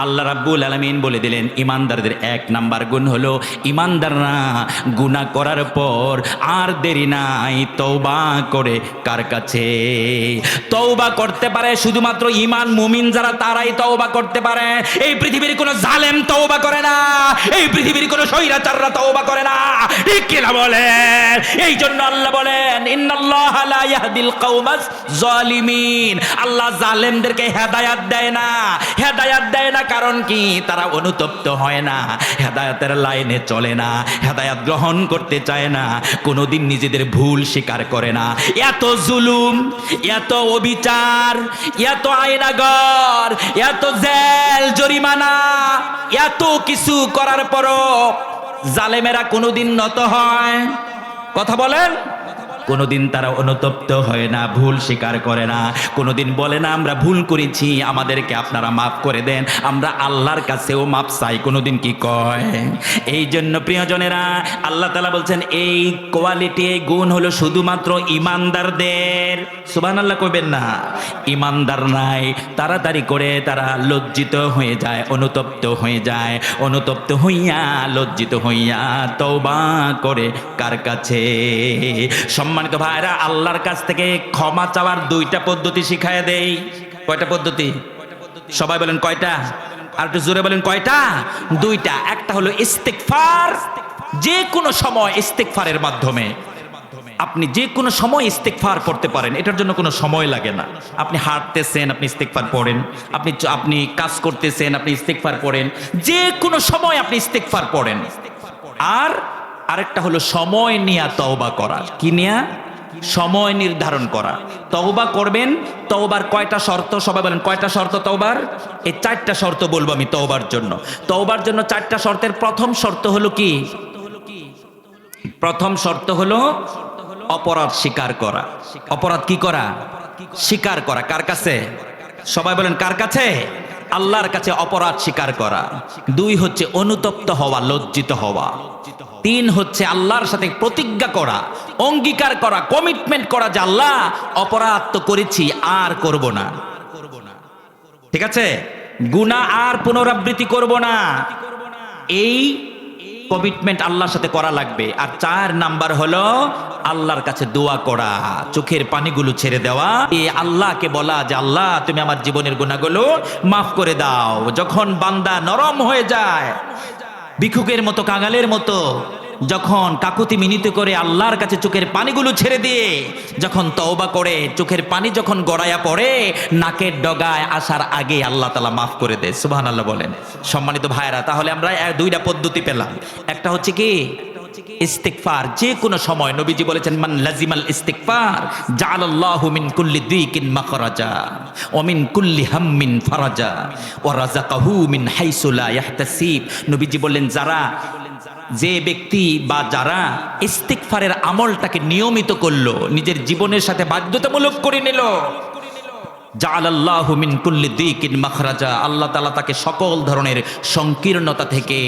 আল্লাহ রাব্বুল আলামিন বলে দিলেন ইমানদারদের এক নাম্বার গুণ হলো ইমানদাররা গুনাহ করার পর আর দেরি নাই, তওবা করে কার কাছে? তওবা করতে পারে শুধুমাত্র ঈমান মুমিন যারা, তারাই তওবা করতে পারে। এই পৃথিবীর কোনো জালেম তওবা করে না, এই পৃথিবীর কোনো স্বৈরাচাররা তওবা করে না, ঠিক কি না বলেন? এই জন্য আল্লাহ বলেন ইন্নাল্লাহা লা ইয়াহদিল কওমাজ জালিমিন। আল্লাহ জালেমদেরকে হেদায়েত দেয় না। হেদায়েত দেয় না কারণ কি? তারা অনুতপ্ত হয় না, হেদায়েতের লাইনে চলে না, হেদায়েত গ্রহণ করতে চায় না, কোনোদিন নিজেদের ভুল স্বীকার করে না। এত জুলুম, এত অবিচার, এত আইনাগর, এত জেল জরিমানা, এত কিছু করার পরও জালেমেরা কোনোদিন নত হয়? কথা বলেন। কোনোদিন তারা অনুতপ্ত হয় না, ভুল স্বীকার করে না, কোনোদিন বলে না আমরা ভুল করেছি, আমাদেরকে আপনারা মাফ করে দেন, আমরা আল্লাহর কাছেও মাফ চাই, কোনোদিন কি কয়? এই জন্য প্রিয়জনেরা, আল্লাহ তাআলা বলছেন এই কোয়ালিটি, এই গুণ হলো শুধুমাত্র ইমানদারদের। সুবহানাল্লাহ কইবেন না? ইমানদার নাই, তাড়াতাড়ি করে তারা লজ্জিত হয়ে যায়, অনুতপ্ত হয়ে যায়, অনুতপ্ত হইয়া লজ্জিত হইয়া তওবা করে কার কাছে? সম্মানিত ভাইরা, আল্লাহর কাছ থেকে ক্ষমা চাওয়ার দুইটা পদ্ধতি শিখায় দেই। কয়টা পদ্ধতি? সবাই বলেন কয়টা? আর একটু জোরে বলেন কয়টা? দুইটা। একটা হলো ইস্তিগফার। যে কোনো সময় ইস্তিগফারের মাধ্যমে আপনি যে কোনো সময় ইস্তিগফার করতে পারেন, এটার জন্য কোনো সময় লাগে না। আপনি হাঁটতেছেন, আপনি ইস্তিগফার পড়েন, আপনি কাজ করতেছেন, আপনি ইস্তিগফার পড়েন, যে কোনো সময় আপনি ইস্তিগফার পড়েন। আর আরেকটা হলো সময় নিয়ে তওবা করা। কি নিয়ে? সময় নির্ধারণ করা। তওবা করবেন, তওবার কয়টা শর্ত? সবাই বলেন কয়টা শর্ত তওবার? এই চারটা শর্ত বলবো আমি তওবার জন্য। তওবার জন্য চারটা শর্তের প্রথম শর্ত হলো কি? প্রথম শর্ত হলো অপরাধ স্বীকার করা। অপরাধ কি করা? স্বীকার করা। কার কাছে? সবাই বলেন কার কাছে? আল্লাহর কাছে অপরাধ স্বীকার করা। দুই হচ্ছে অনুতপ্ত হওয়া, লজ্জিত হওয়া। তিন হচ্ছে আল্লাহর সাথে প্রতিজ্ঞা করা, অঙ্গীকার করা, কমিটমেন্ট করা যে আল্লাহ অপরাধ তো করেছি, আর করব না। ঠিক আছে? গুনাহ আর পুনরাবৃত্তি করব না, এই কমিটমেন্ট আল্লাহর সাথে করা লাগবে। আর চার নাম্বার হলো আল্লাহর কাছে দোয়া করা, চোখের পানিগুলো ছেড়ে দেওয়া, এই আল্লাহকে বলা যে আল্লাহ তুমি আমার জীবনের গুনাহগুলো মাফ করে দাও। যখন বান্দা নরম হয়ে যায়, ভিক্ষুকের মতো, কাঙালের মতো, যখন কাকুতি মিনতি করে আল্লাহর কাছে চোখের পানিগুলো ছেড়ে দিয়ে যখন তওবা করে, চোখের পানি যখন গড়াইয়া পড়ে, নাকের ডগায় আসার আগে আল্লাহ তাআলা মাফ করে দেয়। সুবহানাল্লাহ বলেন। সম্মানিত ভাইরা, তাহলে আমরা দুইটা পদ্ধতি পেলাম। একটা হচ্ছে কি? ইস্তিগফার। যে কোনো সময় নবীজি বলেছেন মান লাজিমাল ইস্তিগফার জাআলাল্লাহু মিন কুল্লি দিকিন মাখরাজা ওয়া মিন কুল্লি হাম্মিন ফারাজা ওয়া রাযাকাহু মিন হাইসু লা ইয়াহতাসিব। নবীজি বললেন যে ব্যক্তি বা যারা ইস্তিগফারের আমলটাকে নিয়মিত করলো, নিজের জীবনের সাথে বাধ্যতামূলক করে নিল, জাআলাল্লাহু মিন কুল্লি দিকিন মাখরাজা, আল্লাহ তাআলা তাকে সকল ধরনের সংকীর্ণতা থেকে,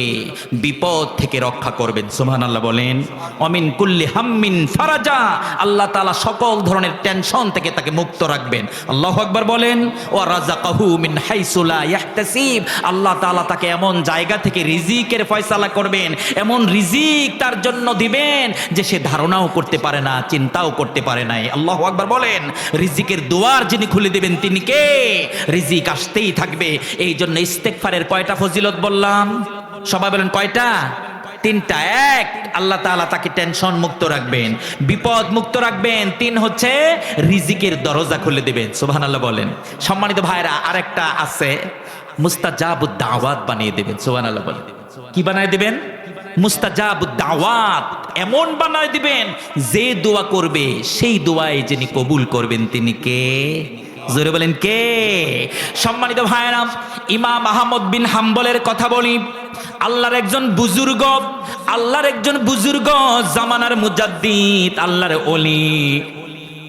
বিপদ থেকে রক্ষা করবেন। সুবহানাল্লাহ বলেন। ওয়া মিন কুল্লি হাম্মিন ফারাজা, আল্লাহ তাআলা সকল ধরনের টেনশন থেকে তাকে মুক্ত রাখবেন। আল্লাহু আকবার বলেন। ওয়া রাযাকাহু মিন হাইসু লা ইয়াহতাসিব, আল্লাহ তাআলা তাকে এমন জায়গা থেকে রিজিকের ফয়সালা করবেন, এমন রিজিক তার জন্য দিবেন যে সে ধারণাও করতে পারে না, চিন্তাও করতে পারে নাই। আল্লাহু আকবার বলেন। রিজিকের দুয়ার যিনি খুলে দিবেন তিনি কে? রিজিক আসতেই থাকবে। এই জন্য ইস্তেগফারের কয়টা ফজিলত বললাম? সবাই বলেন কয়টা? তিনটা। এক, আল্লাহ তাআলা তাকে টেনশন মুক্ত রাখবেন, বিপদ মুক্ত রাখবেন। তিন হচ্ছে রিজিকের দরজা খুলে দিবেন। সুবহানাল্লাহ বলেন। সম্মানিত ভাইরা, আরেকটা আছে, মুস্তাজাবুদ দাওয়াত বানিয়ে দিবেন। সুবহানাল্লাহ বলেন। কি বানিয়ে দিবেন? মুস্তাজাবুদ দাওয়াত এমন বানায় দিবেন, যে দোয়া করবে সেই দোয়ায় যিনি কবুল করবেন তিনি কে? জোরে বলেন কে? সম্মানিত ভাইরা, ইমাম আহমদ বিন হাম্বলের কথা বলি। আল্লাহর একজন বুজুর্গ, আল্লাহর একজন বুজুর্গ, জামানার মুজাদ্দিদ, আল্লাহর ওলি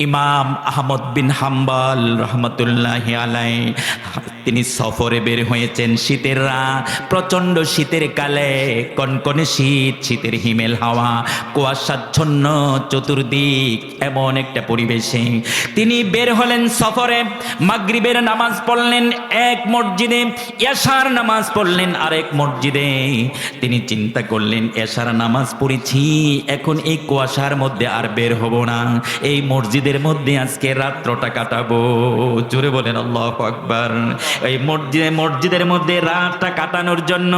ইমাম আহমদ বিন হাম্বল রহমতুল্লাহি আলাইহি, তিনি সফরে বের হয়েছেন শীতের রাত, প্রচন্ড শীতের কালে, কনকনে শীত, শীতের হিমেল হাওয়া, কুয়াশাচ্ছন্ন চতুর্দিক, এমন একটা পরিবেশে তিনি বের হলেন সফরে। মাগরিবের নামাজ পড়লেন এক মসজিদে, এশার নামাজ পড়লেন আরেক মসজিদে। তিনি চিন্তা করলেন, এশার নামাজ পড়েছি, এখন এই কুয়াশার মধ্যে আর বের হব না, এই মসজিদের মধ্যে আজকে রাত্রটা কাটাবো। জোরে বলেন আল্লাহু আকবার। এই মসজিদের মধ্যে রাতটা কাটানোর জন্য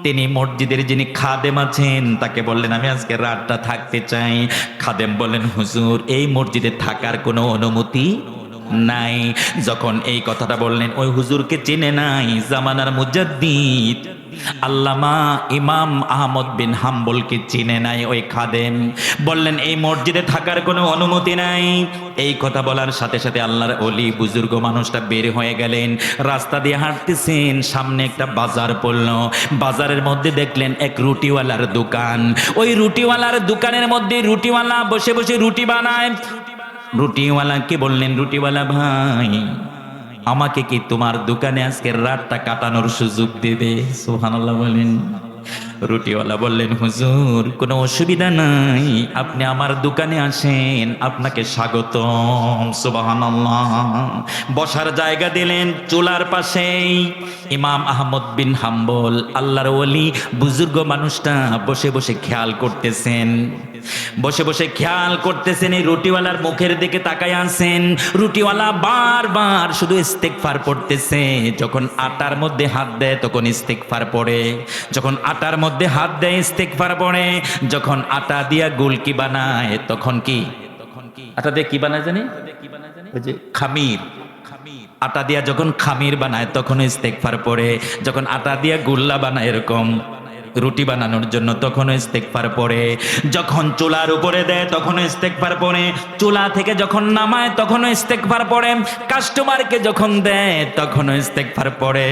তিনি মসজিদের যিনি খাদেম আছেন তাকে বললেন, আমি আজকে রাতটা থাকতে চাই। খাদেম বললেন, হুজুর এই মসজিদে থাকার কোনো অনুমতি নাই। যখন এই কথাটা বললেন, ওই হুজুরকে চেনে নাই, জামানার মুজাদ্দিদ আল্লামা ইমাম আহমদ বিন হাম্বলকে চিনে নাই ওই খাদেম। বললেন, এই মসজিদে থাকার কোনো অনুমতি নাই। এই কথা বলার সাথে সাথে আল্লাহর ওলি বুজুর্গ মানুষটা বের হয়ে গেলেন, রাস্তা দিয়ে হাঁটতেছেন, সামনে একটা বাজার পড়ল। বাজারের মধ্যে দেখলেন এক রুটিওয়ালার দোকান। ওই রুটিওয়ালার দোকানের মধ্যে রুটিওয়ালা বসে বসে রুটি বানায়। রুটিওয়ালাকে বললেন, রুটিওয়ালা ভাই, আমাকে কি তোমার দোকানে আজকের রাতটা কাটানোর সুযোগ দেবে? সুবহানাল্লাহ বলেন। রুটিওয়ালা বললেন, হুজুর কোনো অসুবিধা নাই, আপনি আমার দোকানে আসেন, আপনাকে স্বাগতম। সুবহানাল্লাহ। বসার জায়গা দিলেন চুলার পাশেই। ইমাম আহমদ বিন হাম্বল আল্লাহর ওলি বুজুর্গ মানুষটা বসে বসে খেয়াল করতেছেন, বসে বসে খেয়াল করতেছেন, এই রুটিওয়ালার মুখের দিকে তাকায় আছেন। রুটিওয়ালা বারবার শুধু ইস্তেগফার পড়তেছে। যখন আটার মধ্যে হাত দেয় তখন ইস্তেগফার পড়ে, যখন আটার মধ্যে হাত দেয় ইস্তেগফার পড়ে, যখন আটা দিয়া গুলকি বানায় তখন কি, আটা দিয়ে কি বানায় জানি, ওই যে খামির, আটা দিয়া যখন খামির বানায় তখন ইস্তেগফার পড়ে, যখন আটা দিয়া গুল্লা বানায় এরকম রুটি বানানোর জন্য তখন ইস্তেগফার পড়ে, যখন চুলার উপরে দেয় তখন ইস্তেগফার পড়ে, চুলা থেকে যখন নামায় তখন ইস্তেগফার পড়ে, কাস্টমারকে যখন দেয় তখন ইস্তেগফার পড়ে।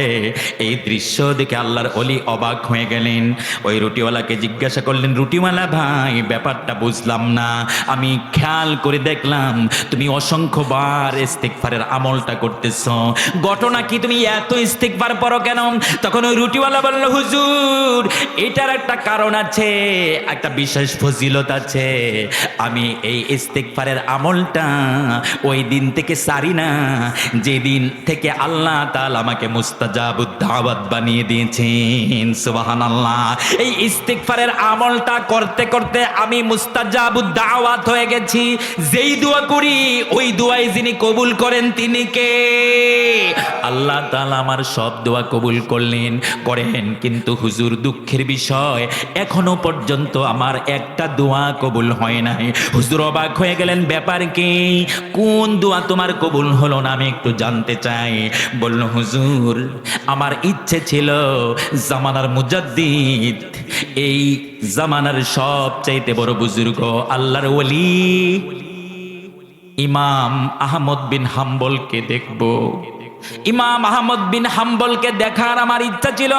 এই দৃশ্য দেখে আল্লাহর ওলি অবাক হয়ে গেলেন। ওই রুটিওয়ালাকে জিজ্ঞাসা করলেন, রুটিওয়ালা ভাই ব্যাপারটা বুঝলাম না, আমি খেয়াল করে দেখলাম তুমি অসংখ্যবার ইস্তেগফারের আমলটা করতেছ, ঘটনা কি, তুমি এত ইস্তেগফার পড়ো কেন? তখন ওই রুটিওয়ালা বলল, হুজুর এটার একটা কারণ আছে, একটা বিশেষ ফজিলত আছে। আমি এই ইস্তেগফারের আমলটা ওই দিন থেকে সারি না যেদিন থেকে আল্লাহ তাআলা আমাকে মুস্তাজাবুদ দাওয়াত বানিয়ে দিয়েছেন। সুবহানাল্লাহ। এই ইস্তেগফারের আমলটা করতে করতে আমি মুস্তাজাবুদ দাওয়াত হয়ে গেছি। যেই দোয়া করি ওই দোয়াই যিনি কবুল করেন তিনি কে? আল্লাহ তাআলা আমার সব দোয়া কবুল করলেন, করেন, কিন্তু হুজুর দুঃখের বিষয় এখনো পর্যন্ত আমার একটা দোয়া কবুল হয় নাই। হুজুর অবাক হয়ে গেলেন, ব্যাপার কি, কোন দোয়া তোমার কবুল হলো না আমি একটু জানতে চাই। বলল, হুজুর আমার ইচ্ছে ছিল জামানার মুজাদ্দিদ, এই জামানার সবচাইতে বড় বুজুর্গ আল্লাহর ওলি ইমাম আহমদ বিন হাম্বলকে দেখব। ইমাম আহমদ বিন হাম্বলকে দেখার আমার ইচ্ছা ছিল,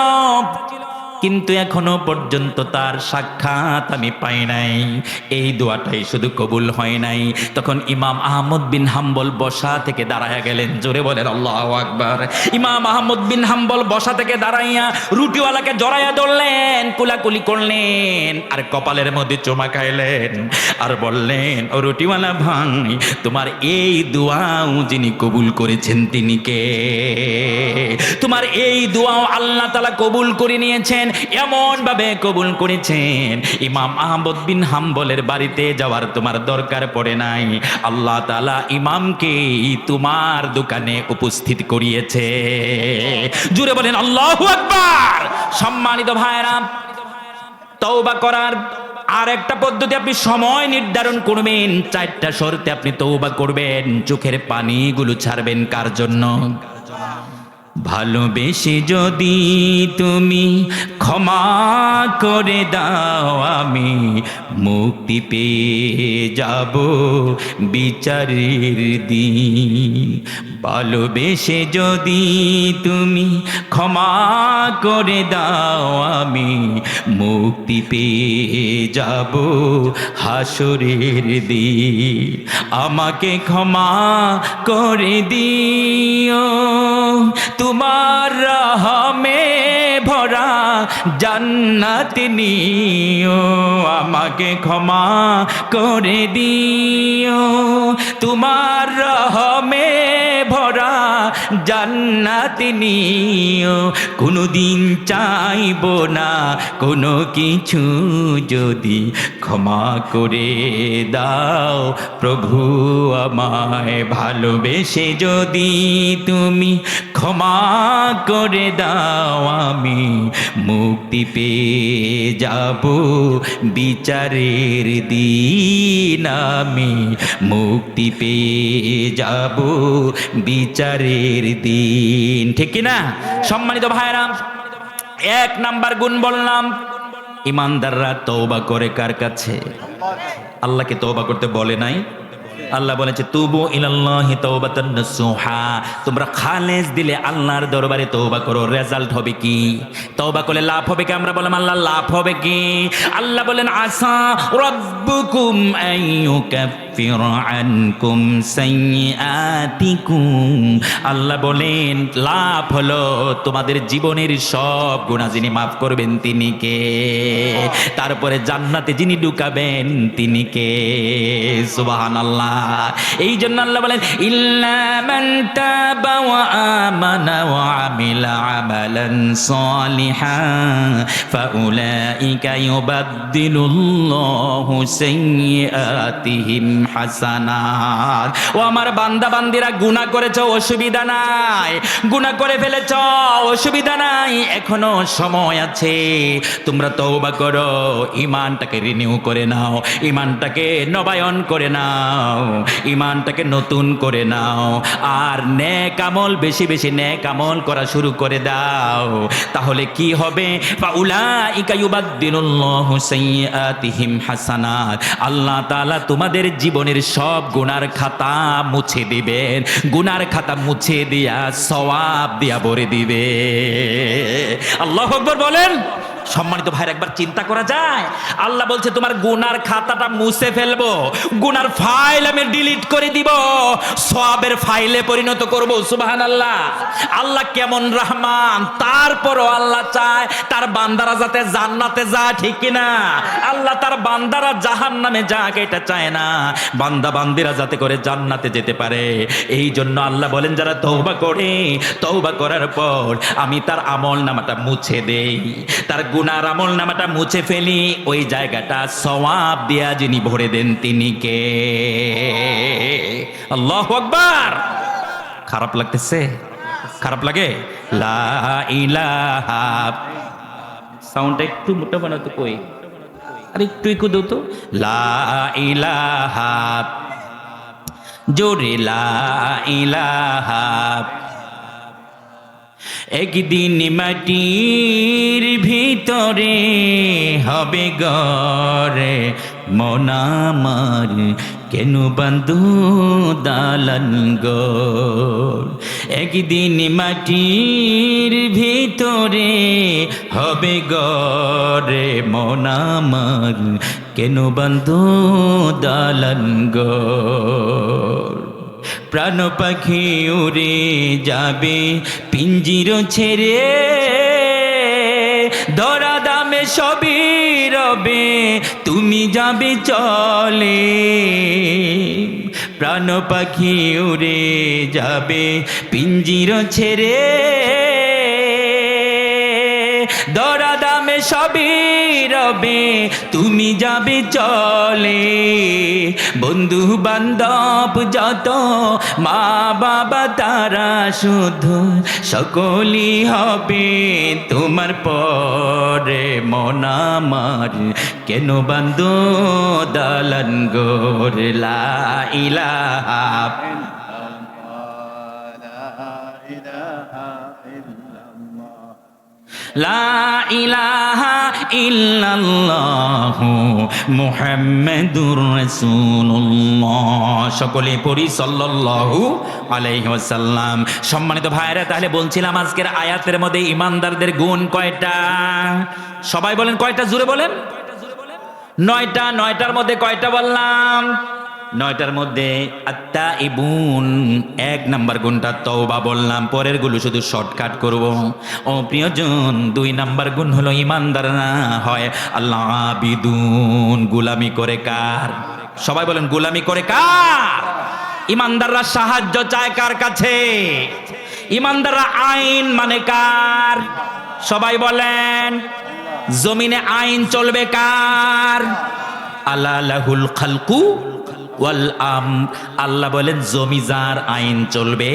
কিন্তু এখনো পর্যন্ত তার সাক্ষাৎ আমি পাই নাই। এই দোয়াটাই শুধু কবুল হয় নাই। তখন ইমাম আহমদ বিন হাম্বল বসা থেকে দাঁড়ায়া গেলেন। জোরে বলেন আল্লাহু আকবার। ইমাম আহমদ বিন হাম্বল বসা থেকে দাঁড়াইয়া রুটিওয়ালাকে জড়াইয়া ধরলেন, কুলাকুলি করলেন, আর কপালের মধ্যে চুমা খাইলেন, আর বললেন, ও রুটিওয়ালা ভাই, তোমার এই দোয়াও যিনি কবুল করেছেন তিনি কে? তোমার এই দোয়াও আল্লাহ তাআলা কবুল করে নিয়েছেন, এমন ভাবে কবুল করেছেন ইমাম আহমদ বিন হাম্বলের বাড়িতে যাওয়ার তোমার দরকার পড়ে নাই। আল্লাহ তাআলা ইমামকে তোমার দোকানে উপস্থিত করিয়েছে। জুড়ে বলেন আল্লাহু আকবার। সম্মানিত ভাইরা, তওবা করার আর একটা পদ্ধতি, আপনি সময় নির্ধারণ করবেন, 4টা শর্তে আপনি তওবা করবেন, চোখের পানিগুলো ছাড়বেন। কার জন্য? ভালোবেসে যদি তুমি ক্ষমা করে দাও, আমি মুক্তি পেয়ে যাব বিচারের দিন। ভালোবেসে যদি তুমি ক্ষমা করে দাও, আমি মুক্তি পেয়ে যাব হাসরের দিন। আমাকে ক্ষমা করে দিও, তোমার রহমে ভরা জান্নাত নিও। আমাকে ক্ষমা করে দিও, তোমার রহমে ভরা জান্নাত নিও। কোনোদিন চাইব না কোনো কিছু, যদি ক্ষমা করে দাও প্রভু আমায়। ভালোবেসে যদি তুমি ক্ষমা করে দাও, আমি মুক্তি পেয়ে যাব বিচারের দিন। আমি মুক্তি পেয়ে যাব বিচারের দিন। ঠিক কিনা সম্মানিত ভাইরা? এক নাম্বার গুণ বললাম, ইমানদাররা তওবা করে কার কাছে? আল্লাহকে তওবা করতে বলে নাই? আল্লাহ বলেছে তুবু ইলাল্লাহি তাওবাতান নাসুহা, তোমরা খালেস দিলে আল্লাহর দরবারে তওবা করো। রেজাল্ট হবে কি? তওবা করলে লাভ হবে কি? আমরা বললাম আল্লাহ লাভ হবে কি? আল্লাহ বলেন আসা রাব্বুকুম আইয়ুকাফির আনকুম সাইয়্যাতিকুম। আল্লাহ বলেন লাভ হলো তোমাদের জীবনের সব গুনাহ যিনি মাফ করবেন তিনি কে? তারপরে জান্নাতে যিনি ঢুকাবেন তিনি কে? সুবহানাল্লাহ। এই জন্য আল্লাহ বলেন ইল্লা মান তাবা ওয়া আমানা ওয়া আমিলা আমালান সালিহান ফাউলাইকা ইউবাদদিলুল্লাহু সাইয়্যাতিহিম হাসানাত। ও আমার বান্দা বান্দিরা, গুনাহ করেছো অসুবিধা নাই, গুনাহ করে ফেলেছো অসুবিধা নাই, এখনো সময় আছে। তোমরা তওবা করো, ঈমানটাকে রিনিউ করে নাও, ঈমানটাকে নবায়ন করে নাও, ঈমানটাকে নতুন করে নাও, আর নেক আমল বেশি বেশি নেক আমল করা শুরু করে দাও। তাহলে কি হবে? ফাউলাইকা ইউবাদদিলুল্লাহু সাইয়্যাতিহিম হাসানাত। আল্লাহ তাআলা তোমাদের জীবনের সব গুনার খাতা মুছে দিবেন। গুনার খাতা মুছে দিয়া সওয়াব দিয়া ভরে দিবে। আল্লাহু আকবার বলেন। সম্মানিত ভাইরা, একবার চিন্তা করা যায়, আল্লাহ বলছে তোমার গুনার খাতাটা মুছে ফেলবো, গুনার ফাইল আমি ডিলিট করে দিব, সওয়াবের ফাইলে পরিণত করব। সুবহানাল্লাহ। আল্লাহ কেমন রহমান, তারপরও আল্লাহ চায় তার বান্দারা যাতে জান্নাতে যায়। ঠিক কিনা? আল্লাহ তার বান্দারা জাহান্নামে যাক এটা চায় না, বান্দা বান্দিরা যাতে করে জান্নাতে যেতে পারে। এই জন্য আল্লাহ বলেন যারা তওবা করে, তওবা করার পর আমি তার আমল নামাটা মুছে দেই, তার গুনার আমল নামাটা মুছে ফেলি, ওই জায়গাটা সওয়াব দিয়া যিনি ভরে দেন তিনি কে? আল্লাহু আকবার। খারাপ লাগতেছে? খারাপ লাগে? লা ইলাহা, সাউন্ডটা একটু মোটা বানাতো কই, আর একটু একটু দাও তো। লা ইলাহা, জোরে লা ইলাহা। একদিন মাটির ভিতরে হবে ঘরে, মন আমার কেন বাঁধো দালান ঘর। একদিন মাটির ভিতরে হবে ঘরে, মন আমার কেন বাঁধো দালান ঘর। প্রাণ পাখি উড়ে যাবে পিঞ্জির ছেড়ে, ধরা দামে সবই রবে তুমি যাবে চলে। প্রাণ পাখি উড়ে যাবে পিঞ্জির ছেড়ে, ধরা দামে সবই রবে তুমি যাবে চলে। বন্ধু বান্ধব যত, মা বাবা তারা শুধু সকলই হবে তোমার পরে। মন আমার কেন বাঁধো দালান ঘর। লা ইলাহা লা ইলাহা ইল্লাল্লাহু মুহাম্মাদুর রাসূলুল্লাহ। সকলে পড়ি সাল্লাল্লাহু আলাইহি ওয়াসাল্লাম। সম্মানিত ভাইরা, তাহলে বলছিলাম আজকের আয়াতের মধ্যে ইমানদারদের গুণ কয়টা? সবাই বলেন কয়টা, জোরে বলেন। 9টা। 9টার মধ্যে কয়টা বললাম? 9টার মধ্যে আত্তাইবুন, 1 নাম্বার গুণটা তওবা বললাম, পরের গুলো শুধু শর্টকাট করব। ও প্রিয়জন, 2 নাম্বার গুণ হলো ইমানদাররা হয় আল্লাহ আবিদুন, গোলামি করে কার? সবাই বলেন গোলামি করে কার? ইমানদাররা সাহায্য চায় কার কাছে? ইমানদাররা আইন মানে কার? সবাই বলেন। জমিনে আইন চলবে কার? আলা লাহুল খালকু ওয়াল আল্লাহ বলেন জমি যার আইন চলবে,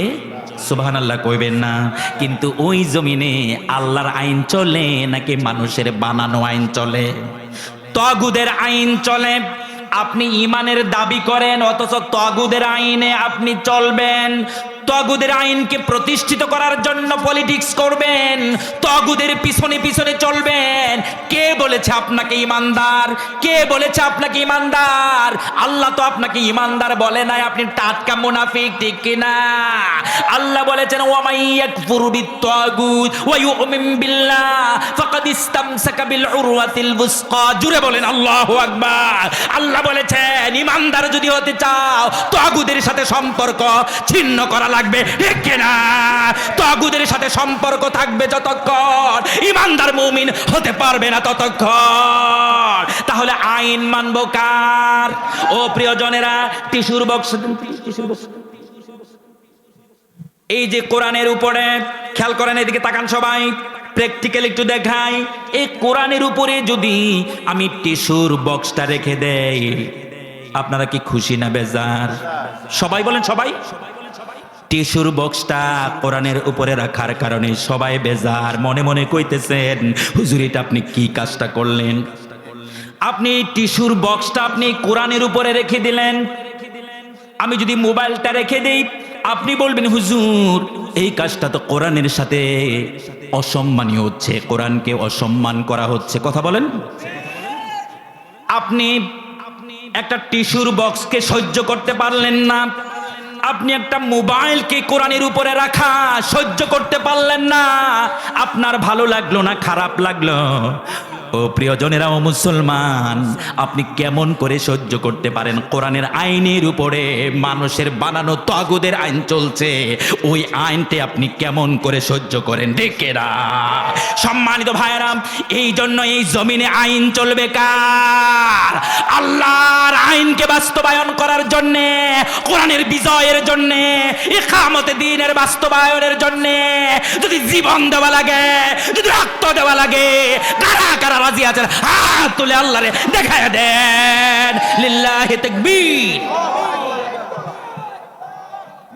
সুবহানাল্লাহ কইবেন না। কিন্তু ওই জমিনে আল্লাহর আইন চলে নাকি মানুষের বানানো আইন চলে? তাগুদের আইন চলে। আপনি ইমানের দাবি করেন অথচ তাগুদের আইনে আপনি চলবেন। তাগুদের আইনকে প্রতিষ্ঠিত করার জন্য পলিটিক্স করবেন, তাগুদের পিছনে পিছনে চলবেন। কে বলেছে আপনাকে ইমানদার? কে বলেছে আপনাকে ইমানদার? আল্লাহ তো আপনাকে ইমানদার বলে নাই, আপনি টাটকা মুনাফিক, ঠিক কিনা? আল্লাহ বলেছেন ওয়া মাইয়াকফুরু বিত-তাগুত ওয়া ইউমিন বিল্লাহ ফাকাদ ইসতামসাকা বিল উরওয়াতিল বুসকা। জুরে বলেন আল্লাহু আকবার। আল্লাহ বলেছেন ইমানদার যদি হতে চাও তাগুদের সাথে সম্পর্ক ছিন্ন করা লাগবে, ঠিক কিনা? তাগুদের সাথে সম্পর্ক থাকবে যতক্ষণ, ইমানদার মুমিন হতে পারবে না ততক্ষণ। তাহলে আইন মানবো কার? ও প্রিয়জনেরা, টিস্যুর বক্স, এই যে কোরআনের উপরে খেয়াল করেন, এদিকে তাকান সবাই, প্র্যাকটিক্যাল একটু দেখাই। এই কোরআনের উপরে যদি আমি টিস্যুর বক্সটা রেখে দেই, আপনারা কি খুশি না বেজার? সবাই বলেন, সবাই। টিস্যুর বক্সটা কোরআনের উপরে রাখার কারণে সবাই বেজার, মনে মনে কইতেছেন হুজুর এটা আপনি কি কাজটা করলেন? আপনি টিস্যুর বক্সটা আপনি কোরআনের উপরে রেখে দিলেন, আমি যদি মোবাইলটা রেখে দেই আপনি বলবেন হুজুর এই কাজটা তো কোরআনের সাথে অসম্মানীয় হচ্ছে, কোরআনকে অসম্মান করা হচ্ছে। কথা বলেন। আপনি একটা টিস্যুর বক্সকে সহ্য করতে পারলেন না, আপনি একটা মোবাইলকে কোরআনের উপরে রাখা সহ্য করতে পারলেন না, আপনার ভালো লাগলো না, খারাপ লাগলো? ও প্রিয়জনেরা, ও মুসলমান, আপনি কেমন করে সহ্য করতে পারেন? কোরআনের আইনের উপরে মানুষের বানানো তাগুদের আইন চলছে, ওই আইনটি আপনি কেমন করে সহ্য করেন? ডেকেরা সম্মানিত ভাইয়েরা, এই জন্য এই জমিনে আইন চলবে কার? আল্লাহর আইনকে বাস্তবায়ন করার জন্য, কোরআনের বিজয়ের জন্য, ইকামতে দ্বীনের বাস্তবায়নের জন্য যদি জীবন দেওয়া লাগে, যদি রক্ত দেওয়া লাগে, কারা কারা রাজি আছেন হাত তুলে আল্লাহরে দেখায় দেন। লিল্লাহি তাকবীর।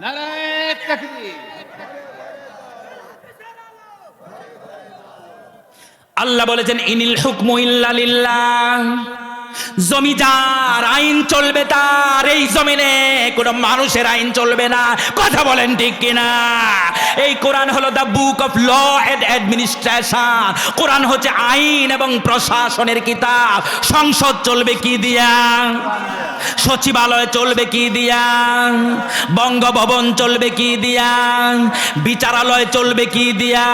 নারায়ে তাকবীর। আল্লাহ বলেছেন ইনিল হুকমু ইল্লা লিল্লাহ, জমি যার আইন চলবে তার, এই জমিনে কোন মানুষের আইন চলবে না। কথা বলেন ঠিক কিনা? এই কোরআন হলো the book of law and administration. কোরআন হচ্ছে আইন এবং প্রশাসনের কিতাব। সংসদ চলবে কি দিয়া? সচিবালয় চলবে কি দিয়া? বঙ্গভবন চলবে কি দিয়া? বিচারালয় চলবে কি দিয়া?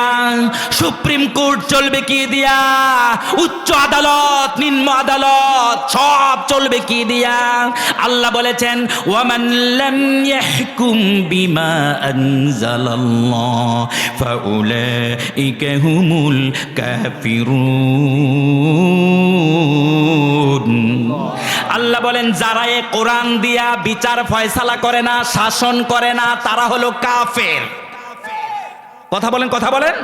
সুপ্রিম কোর্ট চলবে কি দিয়া? উচ্চ আদালত, নিম্ন আদালত সব চলবে কি দিয়া? আল্লাহ বলেছেন ওয়ামান লাম ইয়াহকুম বিমা আনজালাল্লাহ ফাউলাইকা হুমুল কাফিরুন। আল্লাহ বলেন যারা এই কোরআন দিয়া বিচার ফয়সালা করে না, শাসন করে না, তারা হলো কাফের। কথা বলেন, কথা বলেন।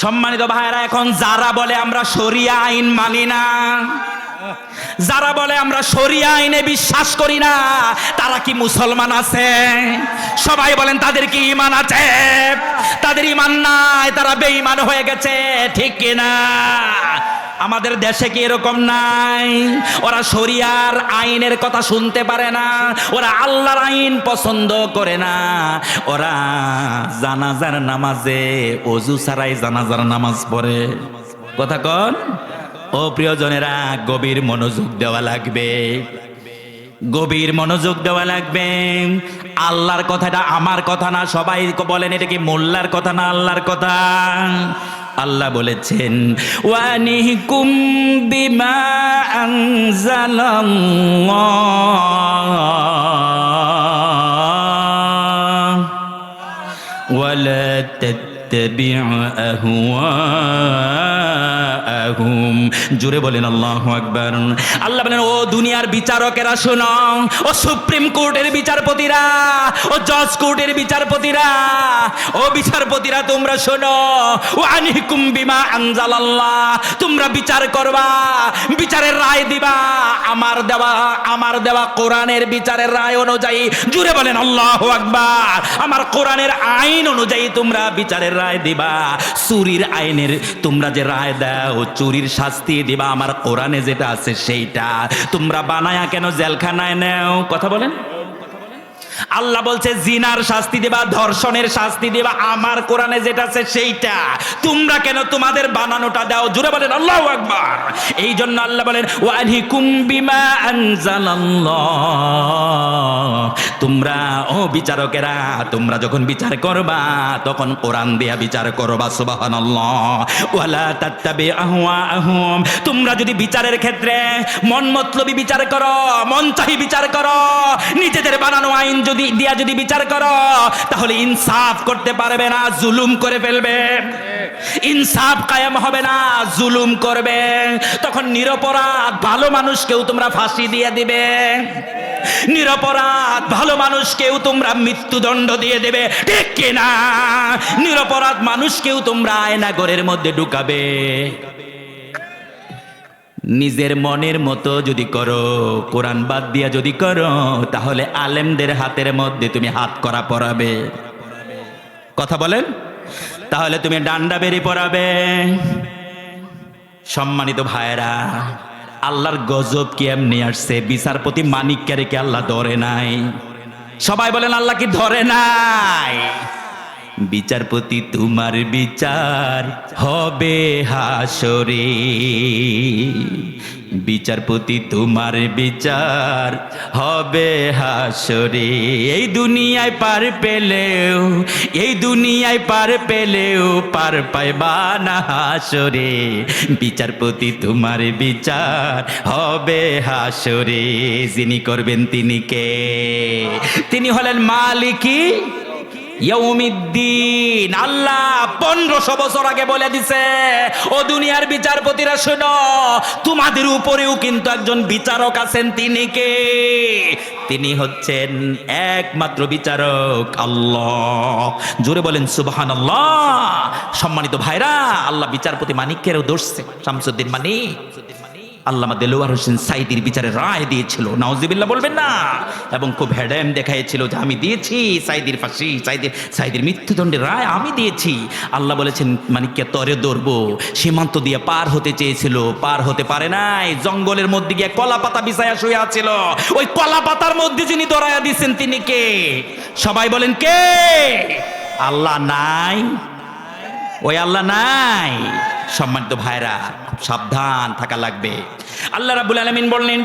সম্মানিত ভাইরা, এখন যারা বলে আমরা শরিয়া আইন মানি না, যারা বলে আমরা শরিয়া আইনে বিশ্বাস করি না, তারা কি মুসলমান আছে? সবাই বলেন তাদের কি ঈমান আছে? তাদের ঈমান নাই, তারা বেঈমান হয়ে গেছে, ঠিক কিনা? আমাদের দেশে কি এরকম নাই? ওরা শরিয়ার আইনের কথা শুনতে পারে না, ওরা আল্লাহর আইন পছন্দ করে না। ওরা জানাজার নামাজে ওযু ছাড়াই জানাজার নামাজ পড়ে। কথা কন ও প্রিয়জনেরা, গভীর মনোযোগ দেওয়া লাগবে, গভীর মনোযোগ দেওয়া লাগবে। আল্লাহর কথাটা আমার কথা না। সবাই বলেন এটা কি মোল্লার কথা না আল্লাহর কথা? আল্লাহ বলেছেন ওয়ানিকুম বিমা আনজালাল্লাহ ওয়ালা তাত্তাবি'উ আহওয়াআহুম। জোরে বলেন আল্লাহু আকবার। আল্লাহ বলেন ও দুনিয়ার বিচারকেরা শোনো, ও সুপ্রিম কোর্টের বিচারপতিরা, ও জজ কোর্টের বিচারপতিরা, ও বিচারপতিরা তোমরা শোনো, ওয়ানিকুম বিমা আনজালাল্লাহ, তোমরা বিচার করবা, বিচারের রায় দিবা আমার দেওয়া কোরআনের বিচারের রায় অনুযায়ী। জোরে বলেন আল্লাহু আকবার। আমার কোরআনের আইন অনুযায়ী তোমরা বিচারের রায় দিবা। চুরির আইনের তোমরা যে রায় দাও, চুরির শাস্তি দিবা আমার কোরআনে যেটা আছে সেইটা। তোমরা বানায়া কেন জেলখানায় নেও? কথা বলেন। আল্লাহ বলছে জিনার শাস্তি দিবা, ধর্ষণের শাস্তি দিবা, আমার কোরআনে যেটা আছে সেইটা। তোমরা কেন তোমাদের বানানোটা দাও? জোরে বলেন আল্লাহু আকবার। এই জন্য আল্লাহ বলেন ওয়াহিকুম বিমা আনজালাল্লাহ, তোমরা ও বিচারকেরা তোমরা যখন বিচার করবা তখন কোরআন দিয়া বিচার করবা। সুবহানাল্লাহ। ওয়ালা তাত্তাবি আহওয়াআহুম, তোমরা যদি বিচারের ক্ষেত্রে মন মতলবি বিচার করো, মন চাহি বিচার করো, নিজেদের বানানো আইন যদি বিচার করো, তাহলে ইনসাফ করতে পারবে না, জুলুম করে ফেলবে। ইনসাফ কায়েম হবে না, জুলুম করবে। তখন নিরপরাধ ভালো মানুষকেও তোমরা ফাঁসি দিয়ে দিবে, নিরপরাধ ভালো মানুষকেও তোমরা মৃত্যুদণ্ড দিয়ে দেবে, ঠিক কিনা? নিরপরাধ মানুষকেও তোমরা আয়নাঘরের মধ্যে ঢুকাবে। নিজের মনের মতো যদি করো, কোরআন বাদ দিয়া যদি করো, তাহলে আলেমদের হাতের মধ্যে তুমি হাত করা পরাবে। কথা বলেন। তাহলে তুমি ডান্ডা বেরি পরাবে। সম্মানিত ভাইরা, আল্লাহর গজব কি এমনি আসছে? বিচারপতি মানিককে রেখে আল্লাহ ধরে নাই। সবাই বলেন আল্লাহ কি ধরে নাই? বিচারপতি তোমার বিচার হবে হাসরে, বিচারপতি তোমার বিচার হবে হাসরে। এই দুনিয়ায় পার পেলেও, এই দুনিয়ায় পার পেলেও পার পাইবা না হাসরে। বিচারপতি তোমার বিচার হবে হাসরে। যিনি করবেন তিনি কে? তিনি হলেন মালিকি ইয়াউমিদ্দিন। আল্লাহ 1500 বছর আগে বলে দিছে, ও দুনিয়ার বিচারপতিরা শোনো, তোমাদের উপরেও কিন্তু একজন বিচারক আছেন। তিনি কে? তিনি হচ্ছেন একমাত্র বিচারক আল্লাহ। জোরে বলেন সুবহানাল্লাহ। সম্মানিত ভাইরা, আল্লাহ বিচারপতি মানিককেও ধরছে, শামসুদ্দিন মানিক। আল্লামা দেলোয়ার হোসেন সাইদির বিচারে রায় দিয়েছিল, নাউজুবিল্লাহ বলবেন না, এবং খুব হেডেম দেখাইছিল যে আমি দিয়েছি সাইদির ফাঁসি, সাইদির মৃত্যুদণ্ডের রায় আমি দিয়েছি। আল্লাহ বলেছেন মানিককে তরে ধরবো। সীমান্ত দিয়ে পার হতে চেয়েছিল, পার হতে পারে নাই। জঙ্গলের মধ্যে গিয়ে কলা পাতা বিছায়া শুয়ে আছিল। ওই কলা পাতার মধ্যে যিনি ধরায়া দিয়েছেন তিনি কে? সবাই বলেন কে? আল্লাহ নাই? ওই আল্লাহ নাই? সম্মানিত ভাইরা, খুব সাবধান থাকা লাগবে। আল্লাহ রাব্বুল আলামিন বললেন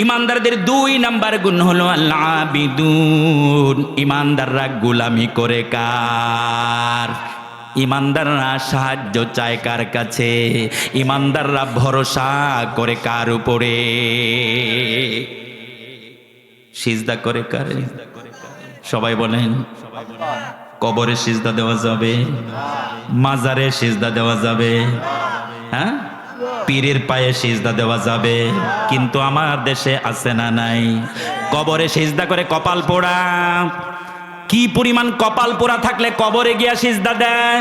ইমানদারদের 2 নাম্বার গুণ হলো আল্লাহ আবিদুন। ইমানদাররা গোলামি করে কার? ইমানদাররা সাহায্য চায় কার কাছে? ইমানদাররা ভরসা করে কার উপরে? সিজদা করে কারে? সবাই বলেন। কবরে সিজদা দেওয়া যাবে? মাজারে সিজদা দেওয়া যাবে? হ্যাঁ, পীরের পায়ে সিজদা দেওয়া যাবে? কিন্তু আমার দেশে আছে না নাই? কবরে সিজদা করে কপাল পোড়া। কি পরিমাণ কপাল পোড়া থাকলে কবরে গিয়া সিজদা দেয়,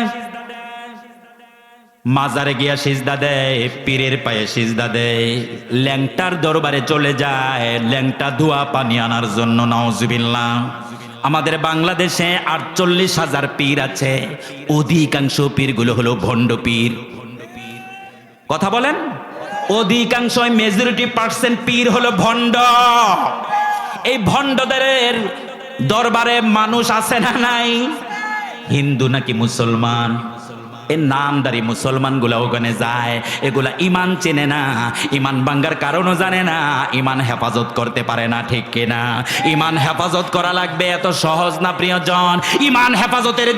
মাজারে গিয়া সিজদা দেয়, পীরের পায়ে সিজদা দেয়, ল্যাংটার দরবারে চলে যায় ল্যাংটা ধোয়া পানি আনার জন্য। নাউজুবিল্লাহ। আমাদের বাংলাদেশে 48,000 পীর আছে, অধিকাংশ পীরগুলো হলো ভণ্ড পীর। কথা বলেন। অধিকাংশ মেজরিটি পার্সেন্ট পীর হলো ভণ্ড। এই ভণ্ডদের দরবারে মানুষ আছে না নাই? হিন্দু নাকি মুসলমান? এই নামদারি মুসলমান গুলা ওখানে যায়, এগুলা ইমান চেনে না, ইমান ভাঙ্গার কারণও জানে না, ইমান হেফাজত করতে পারে না, ঠিক কিনা? ইমান হেফাজত করা লাগবে, এত সহজ না প্রিয়জন। ইমান হেফাজতের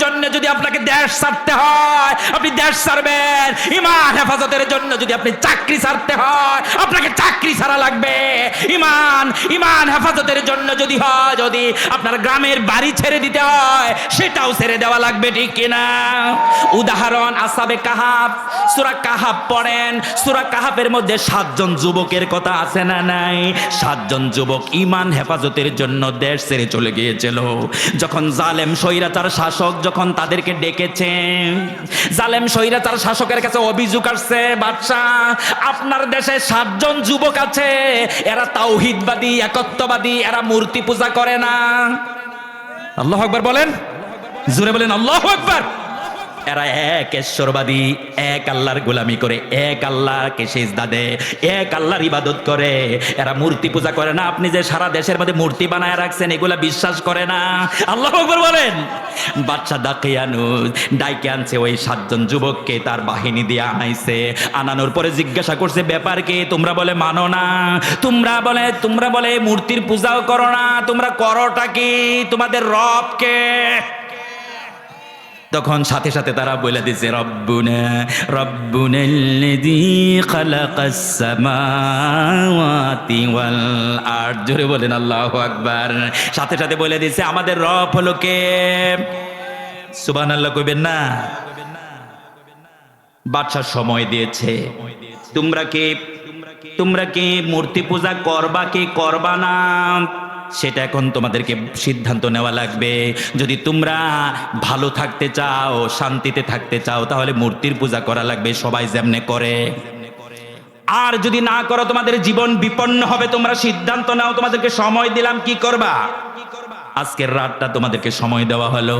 জন্য যদি আপনাকে দেশ ছাড়তে হয় আপনি দেশ ছাড়বেন। ইমান হেফাজতের জন্য যদি আপনি চাকরি ছাড়তে হয় আপনাকে চাকরি ছাড়া লাগবে। ইমান হেফাজতের জন্য যদি আপনার গ্রামের বাড়ি ছেড়ে দিতে হয় সেটাও ছেড়ে দেওয়া লাগবে, ঠিক কিনা? উদাহরণ আসহাবে কাহাফ, সূরা কাহাফ পড়েন। সূরা কাহাফের মধ্যে 7 জন যুবকের কথা আছে না নাই? 7 জন যুবক ইমান হেফাজতের জন্য দেশ ছেড়ে চলে গিয়েছিল। যখন জালেম স্বৈরাচার শাসক যখন তাদেরকে ডেকেছে, জালেম স্বৈরাচার শাসকের কাছে অভিযোগ আসছে, বাদশাহ আপনার দেশে 7 জন যুবক আছে, এরা তাওহীদবাদী, একত্ববাদী, এরা মূর্তি পূজা করে না। আল্লাহু আকবার বলেন, জোরে বলেন আল্লাহু আকবার। এরা এক ঈশ্বরবাদী, এক আল্লাহর গোলামি করে, এক আল্লাহকে সিজদা দেয়, এক আল্লাহর ইবাদত করে, এরা মূর্তি পূজা করে না। আপনি যে সারা দেশের মধ্যে মূর্তি বানায় রাখছেন এগুলা বিশ্বাস করে না। আল্লাহু আকবার বলেন। বাদশা ডাইকে আনছে ওই 7 জন যুবককে, তার বাহিনী দিয়ে আনাইছে। আনানোর পরে জিজ্ঞাসা করছে ব্যাপার কি? তোমরা বলে মানো না, তোমরা বলে মূর্তির পূজাও করো না, তোমরা করোটা কি? তোমাদের রব কে? তখন সাথে সাথে তারা বলে দিছে রব্বুনাল্লাযী খালাকাস সামাওয়াতি ওয়াল আরদ। জোরে বলেন আল্লাহু আকবার। সাথে সাথে বলে দিছে আমাদের রব হলো কে? সুবহানাল্লাহ কইবেন না? বাদশা সময় দিয়েছে, তোমরা কি মূর্তি পূজা করবা কি করবা না সেটা এখন তোমাদেরকে সিদ্ধান্ত নেওয়া লাগবে। যদি তোমরা ভালো থাকতে চাও, শান্তিতে থাকতে চাও, তাহলে মূর্তির পূজা করা লাগবে সবাই যেমনে করে। আর যদি না করো তোমাদের জীবন বিপন্ন হবে। তোমরা সিদ্ধান্ত নাও, তোমাদেরকে সময় দিলাম, কি করবা? আজকের রাতটা তোমাদেরকে সময় দেওয়া হলো।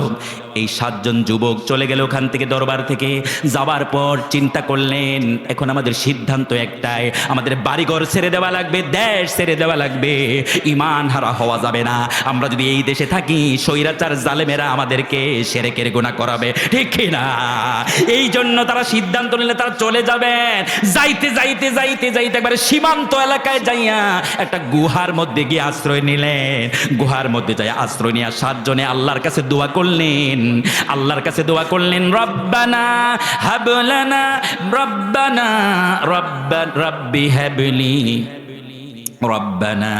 এই 7 জন যুবক চলে গেল ওখান থেকে, দরবার থেকে যাওয়ার পর চিন্তা করলেন এখন আমাদের সিদ্ধান্ত একটাই, আমাদের বাড়িঘর ছেড়ে দেওয়া লাগবে, দেশ ছেড়ে দেওয়া লাগবে, ইমান হারা হওয়া যাবে না। আমরা যদি এই দেশে থাকি স্বৈরাচার জালেমেরা আমাদেরকে শিরকের গুনাহ করাবে, ঠিক কি না? এই জন্য তারা সিদ্ধান্ত নিলে তারা চলে যাবেন। যাইতে একবারে সীমান্ত এলাকায় যাইয়া একটা গুহার মধ্যে গিয়ে আশ্রয় নিলেন। গুহার মধ্যে যাই আশ্রয় নিয়ে 7 জনে আল্লাহর কাছে দোয়া করলেন, রব্বানা হাবলানা রব্বি হাবলি রব্বানা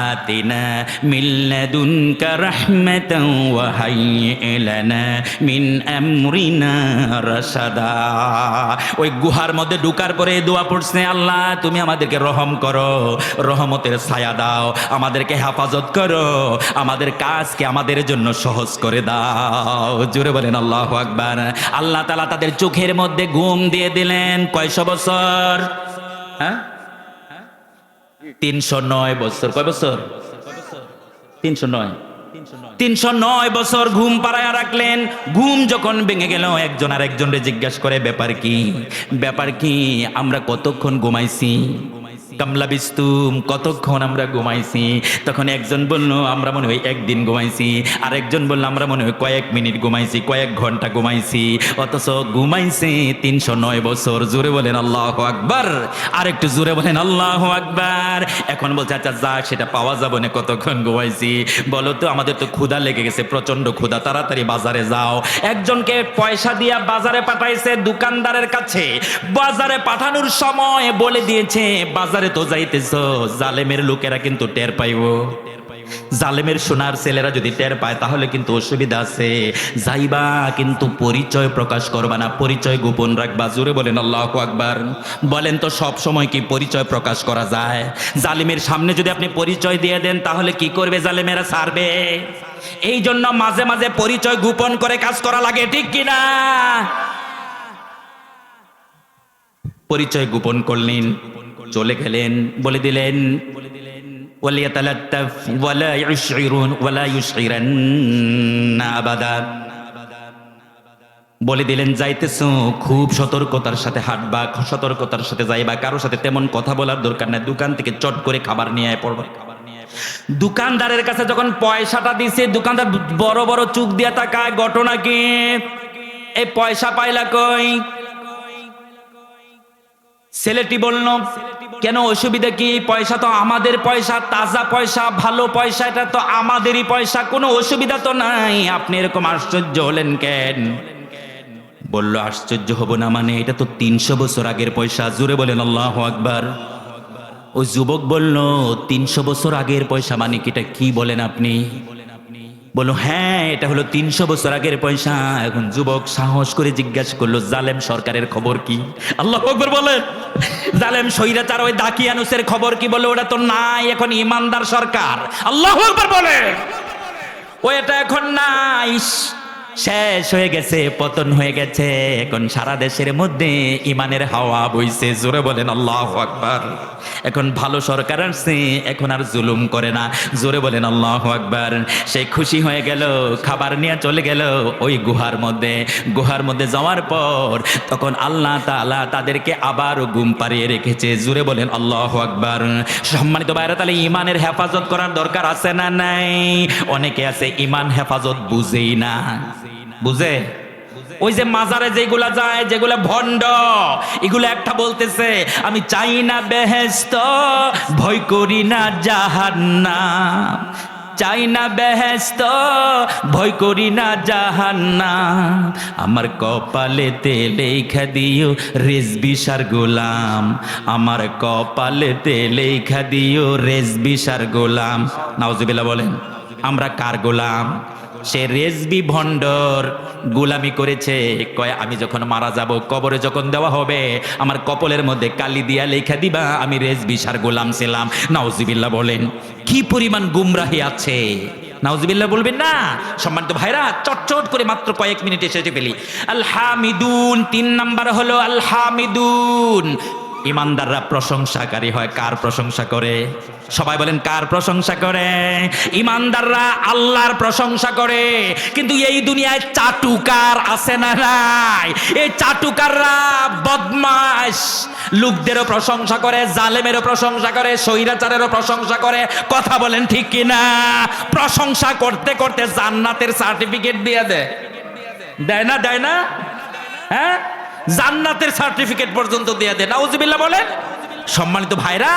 আতিনা মিন লাদুনকা রাহমাতাও ওয়া হাইয়্ লানা মিন আমরিনা রাশাদা। ওই গুহার মধ্যে ঢোকার পরে দোয়া পড়ছে, আল্লাহ তুমি আমাদেরকে রহম করো, রহমতের ছায়া দাও, আমাদেরকে হেফাজত করো, আমাদের কাজকে আমাদের জন্য সহজ করে দাও। জোরে বলেন আল্লাহু আকবার। আল্লাহ তাআলা তাদের চোখের মধ্যে ঘুম দিয়ে দিলেন। কয়শো বছর? 309 বছর। কয় বছর? 309 বছর ঘুম পাড়ায় রাখলেন। ঘুম যখন ভেঙে গেল, একজন আর একজনকে জিজ্ঞাসা করে ব্যাপার কি আমরা কতক্ষণ ঘুমাইছি? কামলা বিস্তুম, কতক্ষণ আমরা ঘুমাইছি? তখন একজন বলল আমরা মনে হয় একদিন ঘুমাইছি, আর একজন বলল আমরা মনে হয় কয়েক মিনিট ঘুমাইছি, কয়েক ঘন্টা ঘুমাইছি, অথচ ঘুমাইছে 309 বছর। জোরে বলেন আল্লাহু আকবার। আর একটু জোরে বলেন আল্লাহু আকবার। এখন বলছে আচ্ছা যাক সেটা পাওয়া যাবে না, কতক্ষণ ঘুমাইছি বলো তো? আমাদের তো ক্ষুধা লেগে গেছে, প্রচন্ড ক্ষুধা, তাড়াতাড়ি বাজারে যাও। একজনকে পয়সা দিয়া বাজারে পাঠাইছে দোকানদারের কাছে। বাজারে পাঠানোর সময় বলে দিয়েছে বাজারে তো যাইতেছো, জালেমের লোকেরা কিন্তু টের পাইবো, জালেমের সোনার ছেলেরা যদি টের পায় তাহলে কিন্তু অসুবিধা আছে। যাইবা কিন্তু পরিচয় প্রকাশ করবা না, পরিচয় গোপন রাখবা। জোরে বলেন আল্লাহু আকবার। বলেন তো সব সময় কি পরিচয় প্রকাশ করা যায়? জালিমের সামনে যদি আপনি পরিচয় দিয়ে দেন তাহলে কি করবে? জালেমেরা ছাড়বে। এই জন্য মাঝে মাঝে পরিচয় গোপন করে কাজ করা লাগে, ঠিক কিনা? পরিচয় গোপন করলেন, চলে গেলেন, বলে দিলেন ওয়ালিয়াতালাত্তাফ ওয়ালা ইউশইরুন ওয়ালা ইউশইরান্না আবাদা। বলে দিলেন, যাইতেছো খুব সতর্কতার সাথে হাঁটবা, সতর্কতার সাথে যাইবা, কারোর সাথে তেমন কথা বলার দরকার নাই, দোকান থেকে চট করে খাবার নিয়ে আয় পড়বা। দোকানদারের কাছে যখন পয়সাটা দিছে, দোকানদার বড় বড় চোখ দিয়া তাকায়, ঘটনা কি? এই পয়সা পাইলা কই? ছেলেটি বলল, কেন অসুবিধা কি? পয়সা তো আমাদের পয়সা, তাজা পয়সা, ভালো পয়সা, এটা তো আমাদেরই পয়সা, কোনো অসুবিধা তো নাই, আপনি এরকম আশ্চর্য হলেন কেন? বলল, আশ্চর্য হব না মানে, এটা তো 300 বছর আগের পয়সা। জোরে বলেন আল্লাহু আকবার। ওই যুবক বলল, 300 বছর আগের পয়সা মানে কি? এটা কি বলেন আপনি? বলল, হ্যাঁ, এটা হলো 300 বছর আগের পয়সা। এখন যুবক সাহস করে জিজ্ঞাসা করলো, জালেম সরকারের খবর কি? আল্লাহু আকবার বলেন। জালেম স্বৈরাচার ওই দাকিয়ানুসের খবর কি? বলে, ওটা তো নাই, এখন ইমানদার সরকার। আল্লাহু আকবার বলেন। ওটা এখন নাই, শেষ হয়ে গেছে, পতন হয়ে গেছে। এখন সারা দেশের মধ্যে ইমানের হাওয়া বইছে। জোরে বলেন আল্লাহু আকবার। এখন ভালো সরকার আসছে, এখন আর জুলুম করে না। জোরে বলেন আল্লাহু আকবার। সে খুশি হয়ে গেল, খাবার নিয়ে চলে গেল ওই গুহার মধ্যে। গুহার মধ্যে যাওয়ার পর তখন আল্লাহ তাআলা তাদেরকে আবারও ঘুম পাড়িয়ে রেখেছে। জোরে বলেন আল্লাহু আকবার। সম্মানিত ভাইরা, তাহলে ইমানের হেফাজত করার দরকার আছে না নাই? অনেকে আছে ইমান হেফাজত বুঝেই না। বুঝে? ওই যে মাজারে যেগুলা যায়, যেগুলা ভণ্ড, এগুলো একটা বলতেছে, আমি চাই না বেহেশত, ভয় করি না জাহান্নাম, চাই না বেহেশত, ভয় করি না জাহান্নাম, আমার কপালেতে লেখা দিও রেজবি সার গোলাম, আমার কপালেতে লেখা দিও রেজবি সার গোলাম। নাউজুবিল্লাহ বলেন। আমরা কার গোলাম? সে রেজবি ভণ্ডর গোলামি করেছে। কয়, আমি যখন মারা যাব, কবরে যখন দেওয়া হবে, আমার কপালের মধ্যে কালি দিয়া লেখা দিবা আমি রেজবি সার গোলাম ছিলাম। নাউজুবিল্লাহ বলেন। কি পরিমাণ গুমরাহি আছে! নাউজুবিল্লাহ বলবেন না? সম্মানিত ভাইরা, চটচট করে মাত্র কয়েক মিনিটে শেষে ফেলি। আল হামিদুন, 3 নাম্বার হলো আল হামিদুন। ইমানদাররা প্রশংসাকারী হয়। কার প্রশংসা করে? সবাই বলেন, কার প্রশংসা করে? ইমানদাররা আল্লাহর প্রশংসা করে। কিন্তু এই দুনিয়ায় চাটুকার আছে না নাই? এই চাটুকাররা বদমাশ লোকদেরও প্রশংসা করে, জালেমেরও প্রশংসা করে, স্বৈরাচারেরও প্রশংসা করে। কথা বলেন ঠিক কিনা? প্রশংসা করতে করতে জান্নাতের সার্টিফিকেট দিয়ে দেয়। দেয় না? দেয় না? হ্যাঁ, জান্নাতের সার্টিফিকেট পর্যন্ত দিয়ে দেয়। নাউজুবিল্লাহ বলেন। সম্মানিত ভাইরা,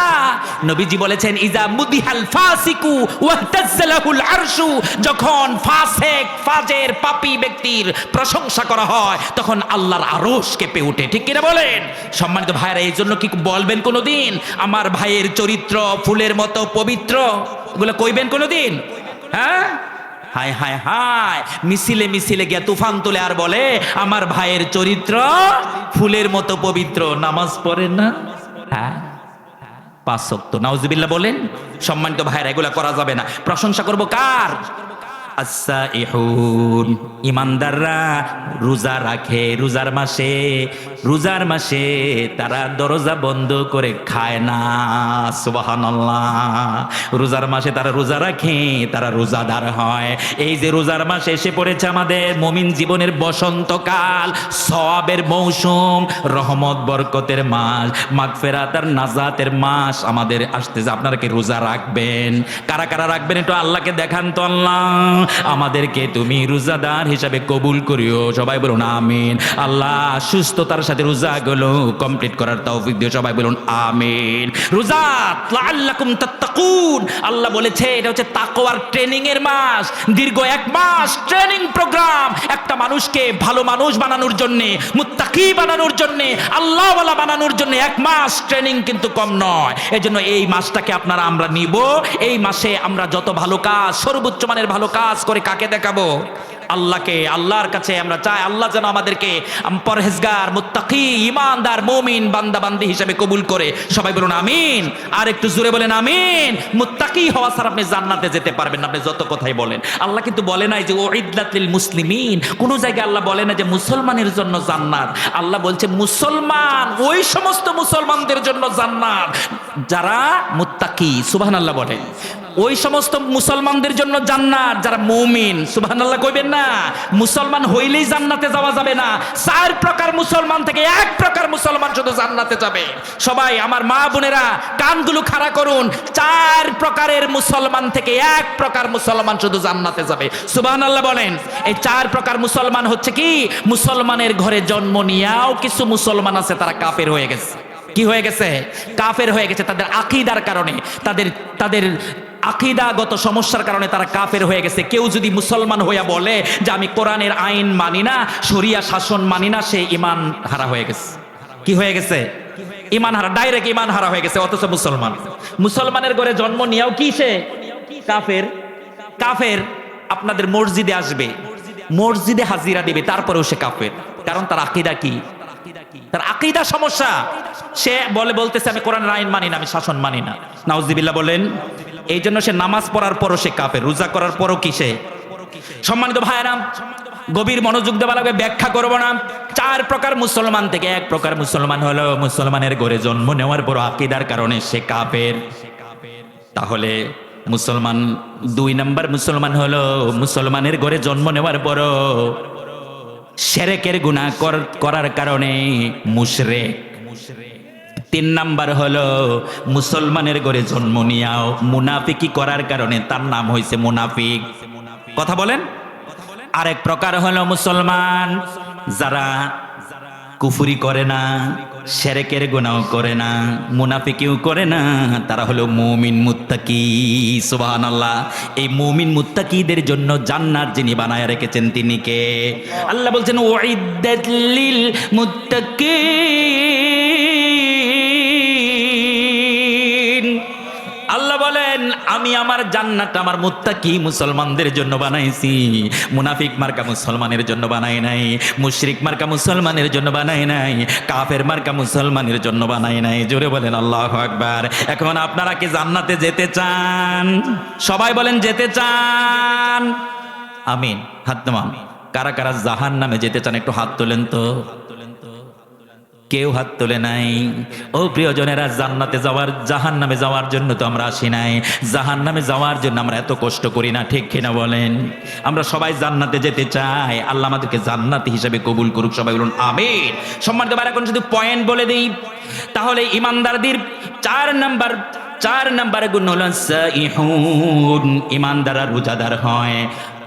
নবীজি বলেছেন, ইজা মুদিহাল ফাসিকু ওয়াহতাজ্জালাহুল আরশু, যখন ফাসেক, ফাজের, পাপী ব্যক্তির প্রশংসা করা হয়, তখন আল্লাহর আরশ কেঁপে ওঠে। ঠিক কিনা বলেন? সম্মানিত ভাইরা, এই জন্য কি বলবেন কোনোদিন আমার ভাইয়ের চরিত্র ফুলের মতো পবিত্র? এগুলো কইবেন কোনোদিন? হ্যাঁ? হায় হায় হায়, মিছিলে মিছিলে গিয়া তুফান তুলে আর বলে আমার ভাইয়ের চরিত্র ফুলের মতো পবিত্র, নামাজ পড়েন না? হ্যাঁ, 5 ওয়াক্ত। নাউজুবিল্লাহ বলেন। সম্মানিত ভাইরা, এগুলা করা যাবে না। প্রশংসা করব কার? আস-সাইহুন, ইমানদাররা রোজা রাখে। রোজার মাসে তারা দরজা বন্ধ করে খায় না। সুবহানাল্লাহ। রোজার মাসে তারা রোজা রাখে, তারা রোজাদার হয়। এই যে রোজার মাস এসে পড়েছে আমাদের মুমিন জীবনের বসন্তকাল, সওয়াবের মৌসুম, রহমত বরকতের মাস, মাগফিরাত আর নাজাতের মাস আমাদের আসতেছে। আপনারা কি রোজা রাখবেন? কারা কারা রাখবেন একটু আল্লাহকে দেখান তো। আল্লাহ, আমাদেরকে তুমি রোজাদার হিসাবে কবুল করিও। সবাই বলুন আমিন। আল্লাহ, সুস্থতার সাথে রোজাগুলো কমপ্লিট করার তৌফিক দিও। সবাই বলুন আমিন। রোজা লাআল্লাকুম তাত্তাকুন, আল্লাহ বলেছে এটা হচ্ছে তাকওয়ার ট্রেনিং এর মাস। দীর্ঘ 1 মাস ট্রেনিং প্রোগ্রাম, একটা মানুষকে ভালো মানুষ বানানোর জন্য, মুত্তাকি বানানোর জন্য, আল্লাহওয়ালা বানানোর জন্য 1 মাস ট্রেনিং কিন্তু কম নয়। এজন্য এই মাসটাকে আমরা নিব। এই মাসে আমরা যত ভালো কাজ, সর্বোচ্চ মানের ভালো কাজ করে কাকে দেখাবো? আল্লাহকে। আল্লাহর কাছে আমরা চাই আল্লাহ যেন আমাদেরকে পরহেজগার, মুত্তাকি, ঈমানদার, মুমিন বান্দা বান্দি হিসেবে কবুল করে। সবাই বলুন আমিন। আর একটু জোরে বলেন আমিন। মুত্তাকি হওয়া ছাড়া আপনি জান্নাতে যেতে পারবেন না, আপনি যত কথাই বলেন। আল্লাহ কিন্তু বলে নাই যে উইদ্দাত লিল মুসলিমিন। কোন জায়গায় আল্লাহ বলে না যে মুসলমানের জন্য জান্নাত। আল্লাহ বলছে মুসলমান, ওই সমস্ত মুসলমানদের জন্য জান্নাত যারা মুত্তাকি। সুবহানাল্লাহ বলেন। ওই সমস্ত মুসলমানদের জন্য জান্নাত যারা মুমিন, সুবহানাল্লাহ কইবেন না। মুসলমান হইলেই জান্নাতে যাওয়া যাবে না, 4 প্রকার মুসলমান থেকে 1 প্রকার মুসলমান শুধু জান্নাতে যাবে। সবাই আমার মা বোনেরা কানগুলো খাড়া করুন, 4 প্রকারের মুসলমান থেকে 1 প্রকার মুসলমান শুধু জান্নাতে যাবে, সুবহানাল্লাহ বলেন। এই 4 প্রকার মুসলমান হচ্ছে কি, মুসলমানের ঘরে জন্ম নিয়েও কিছু মুসলমান আছে তারা কাফের হয়ে গেছে। কি হয়ে গেছে? কাফের হয়ে গেছে। তাদের আকীদার কারণে, তাদের আকীদাগত সমস্যার কারণে তারা কাফের হয়ে গেছে। কেউ যদি মুসলমান হইয়া বলে যে আমি কোরআনের আইন মানি না, শরিয়া শাসন মানি না, সে ঈমান হারা হয়ে গেছে। কি হয়ে গেছে? ঈমান হারা, ডাইরেক্ট ঈমান হারা হয়ে গেছে। অথচ মুসলমানের ঘরে জন্ম নিয়েও কি সে কাফের। কাফের আপনাদের মসজিদে আসবে, মসজিদে হাজিরা দিবে, তারপরেও সে কাফের। কারণ তার আকীদা কি? তার আকীদা সমস্যা। সে বলতেছে আমি কোরআনের আইন মানি না, আমি শাসন মানি না। নাউজুবিল্লাহ বলেন। এই জন্য সে নামাজ পড়ার পরও সে কাফের, রোজা করার পরও কি সে। সম্মানিত ভাইয়েরা, গভীর মনোযোগ দেওয়া লাগবে, ব্যাখ্যা করব না। 4 প্রকার মুসলমান থেকে 1 প্রকার মুসলমান হলো মুসলমানের ঘরে জন্ম নেওয়ার পর আকীদার কারণে সে কাফের। তাহলে মুসলমান 2 নাম্বার মুসলমান হলো মুসলমানের ঘরে জন্ম নেওয়ার পরও শিরকের গুনাহ করার কারণে মুশরিক। 3 নাম্বার হলো মুসলমানের ঘরে জন্ম নিয়াও মুনাফিকি করার কারণে তার নাম হয়েছে মুনাফিক। কথা বলেন। আরেক প্রকার হলো মুসলমান যারা কুফরি করে না, শিরকের গুনাহ করে না, মুনাফিকিও করে না, তারা হলো মুমিন মুত্তাকি। সুবহানাল্লাহ। এই মুমিন মুত্তাকিদের জন্য জান্নাত যিনি বানায় রেখেছেন তিনি কে? আল্লাহ বলছেন উইদ্দাত লিল মুত্তাকিন। আল্লাহ বলেন আমি আমার জান্নাত আমার মুত্তাকি মুসলমানদের জন্য বানাইছি। মুনাফিক মার্কা মুসলমানের জন্য বানাই নাই, মুশরিক মার্কা মুসলমানের জন্য বানাই নাই, কাফের মার্কা মুসলমানের জন্য বানাই নাই। জোরে বলেন আল্লাহু আকবার। এখন আপনারা কি জান্নাতে যেতে চান? সবাই বলেন যেতে চান। আমিন। হাত নামান। কারা কারা জাহান্নামে যেতে চান একটু হাত তোলেন তো। কেউ হাত তোলে নাই। ও প্রিয়জনেরা, জান্নাতে যাওয়ার, জাহান্নামে যাওয়ার জন্য তো আমরা আসি নাই, জাহান্নামে যাওয়ার জন্য আমরা এত কষ্ট করি না, ঠিক কিনা বলেন? আমরা সবাই জান্নাতে যেতে চাই। আল্লাহ আমাদেরকে জান্নাতি হিসেবে কবুল করুক, সবাই বলুন আমিন। সম্মানিত ভাইরা, এখন শুধু পয়েন্ট বলে দিই। তাহলে ইমানদারদের 4 নাম্বার গুণ হলো সাইহুন, ইমানদাররা রোজাদার হয়।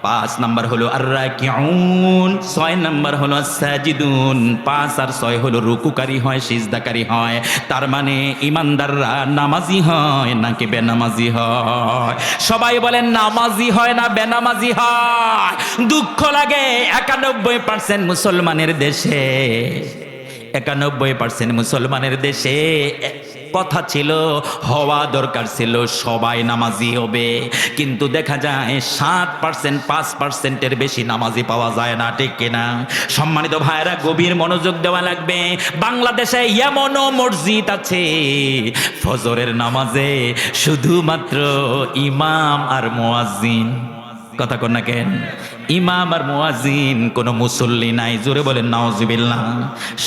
5 নাম্বার হলো আর-রাকিউন, 6 নাম্বার হলো সাজিদুন। 5 আর 6 হলো রুকুকারী হয়, সিজদাকারী হয়। তার মানে ইমানদাররা নামাজি হয় নাকি বেনামাজি হয়? সবাই বলেন নামাজি হয় না বেনামাজি হয়? দুঃখ লাগে 91% মুসলমানের দেশে, 91% মুসলমানের দেশে কথা ছিল, হওয়া দরকার ছিল সবাই নামাজি হবে, কিন্তু দেখা যায় 7%, 5%-এর বেশি নামাজি পাওয়া যায় না, ঠিক কিনা? সম্মানিত ভাইরা, গভীর মনোযোগ দেওয়া লাগবে। বাংলাদেশে এমনও মসজিদ আছে ফজরের নামাজে শুধুমাত্র ইমাম আর মুয়াজ্জিন। কথা কন না কেন? ইমাম আর মুয়াজ্জিন, কোনো মুসল্লি নাই। জোরে বলেন নাউজুবিল্লাহ।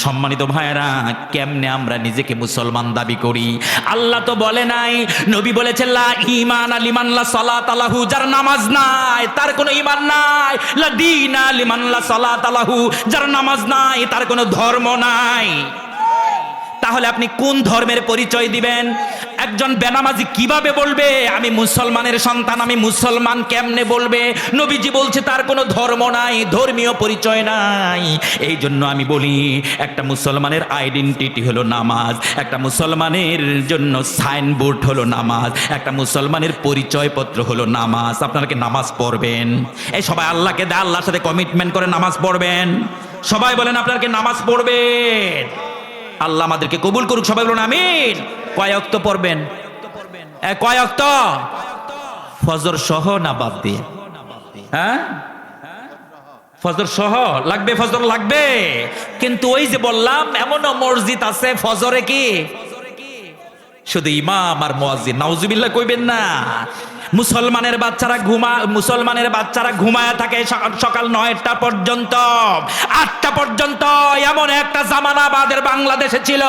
সম্মানিত ভাইরা, কেমনে আমরা নিজেকে মুসলমান দাবি করি? আল্লাহ তো বলে নাই, নবী বলেছেন লা ঈমানা লিমান লা সালাত লাহু, যার নামাজ নাই তার কোনো ঈমান নাই। লা দীনা লিমান লা সালাত লাহু, যার নামাজ নাই তার কোনো ধর্ম নাই। তাহলে আপনি কোন ধর্মের পরিচয় দিবেন? একজন বেনামাজি কিভাবে বলবে আমি মুসলমানের সন্তান, আমি মুসলমান? কেমনে বলবে? নবীজি বলছে তার কোনো ধর্ম নাই, ধর্মীয় পরিচয় নাই। এই জন্য আমি বলি, একটা মুসলমানের আইডেন্টিটি হলো নামাজ, একটা মুসলমানের জন্য সাইনবোর্ড হলো নামাজ, একটা মুসলমানের পরিচয়পত্র হলো নামাজ। আপনারা কি নামাজ পড়বেন? এই সবাই আল্লাহকে দেয়, আল্লাহর সাথে কমিটমেন্ট করে নামাজ পড়বেন। সবাই বলেন আপনারা কি নামাজ পড়বেন? আল্লাহ আমাদেরকে কবুল করুক, সবাই বলুন আমিন। কয় ওয়াক্ত পড়বেন? কয় ওয়াক্ত? ফজর সহ না বাদ দিয়ে? হ্যাঁ, ফজর সহ লাগবে, ফজর লাগবে। কিন্তু ওই যে বললাম, এমনও মসজিদ আছে ফজরে কি শুধু ইমাম আর মুয়াজ্জিন। নাউজুবিল্লাহ কইবেন না। মুসলমানের বাচ্চারা ঘুমায় থাকে সকাল 9টা পর্যন্ত, 8টা পর্যন্ত। এমন একটা জামানা আমাদের বাংলাদেশে ছিল,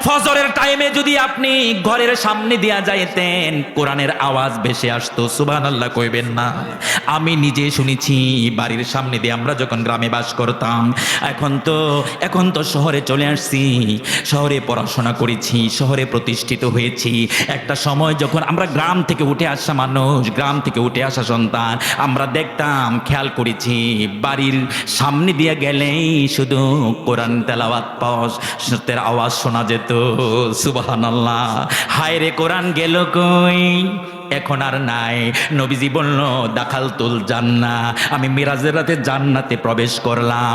ফজরের টাইমে যদি আপনি ঘরের সামনে দিয়া যাইতেন কোরআনের আওয়াজ ভেসে আসতো, সুবহানাল্লাহ কইবেন না। আমি নিজে শুনেছি বাড়ির সামনে দিয়ে আমরা যখন গ্রামে বাস করতাম। এখন তো শহরে চলে আসছি, শহরে পড়াশোনা করেছি, শহরে প্রতিষ্ঠিত হয়েছি। একটা সময় যখন আমরা গ্রাম থেকে উঠে আসা মানুষ, গ্রাম থেকে উঠে আসা সন্তান, আমরা দেখতাম, খেয়াল করেছি বাড়ির সামনে দিয়ে গেলেই শুধু কোরআন তেলাওয়াত পাওয়ার আওয়াজ শোনা যেত। সুবহানাল্লাহ, হায় রে কোরআন গেল কই, এখন আর নাই। নবীজি বলল দাখালতুল জান্নাহ, আমি মিরাজের রাতে জান্নাতে প্রবেশ করলাম,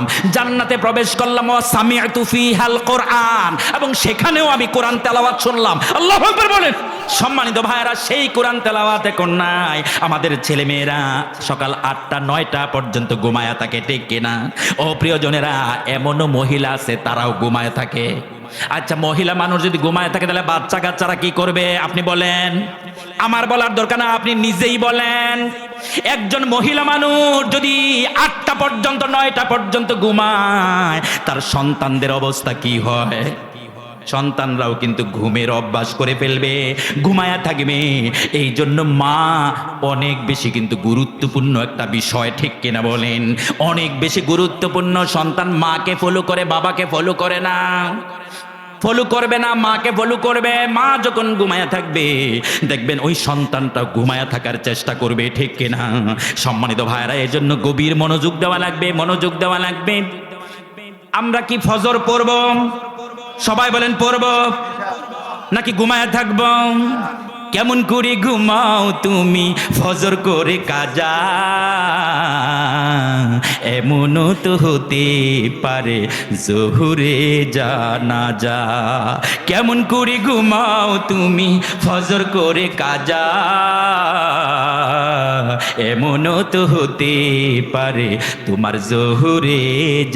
ওয়া সামি'তু ফিহাল কোরআন, এবং সেখানেও আমি কোরআন তেলাওয়াত শুনলাম। আল্লাহু আকবার বলেন। সম্মানিত ভাইরা, সেই কোরআন তেলাওয়াত এখন নাই। আমাদের ছেলেমেয়েরা সকাল 8টা-9টা পর্যন্ত ঘুমায়া থাকে, ঠিক কিনা? ও প্রিয়জনেরা, এমনও মহিলা আছে তারাও ঘুমায় থাকে। আচ্ছা, মহিলা মানুষ যদি ঘুমায় থাকে তাহলে বাচ্চা কাচ্চারা কি করবে আপনি বলেন? আমার বলার দরকার না, আপনি নিজেই বলেন। একজন মহিলা মানুষ যদি 8টা পর্যন্ত 9টা পর্যন্ত ঘুমায়, তার সন্তানদের অবস্থা কি হয়? সন্তানরাও কিন্তু ঘুমের অভ্যাস করে ফেলবে, ঘুমায়া থাকবে। এই জন্য মা অনেক বেশি কিন্তু গুরুত্বপূর্ণ একটা বিষয়, ঠিক কিনা বলেন? অনেক বেশি গুরুত্বপূর্ণ। সন্তান মাকে ফলো করে, বাবাকে ফলো করে না, ফলো করবে না, মাকে ফলো করবে। মা যখন ঘুমায়া থাকবে দেখবেন ওই সন্তানটা ঘুমায়া থাকার চেষ্টা করবে, ঠিক কিনা? সম্মানিত ভাইরা, এই জন্য গভীর মনোযোগ দেওয়া লাগবে। আমরা কি ফজর পড়ব? সবাই বলেন পড়ব নাকি ঘুমায়া থাকব? কেমন করে ঘুমাও তুমি ফজর করে কাজা, এমনও তো হতে পারে জোহরে জানাজা। কেমন করে ঘুমাও তুমি ফজর করে কাজা, এমনও তো হতে পারে তোমার জোহরে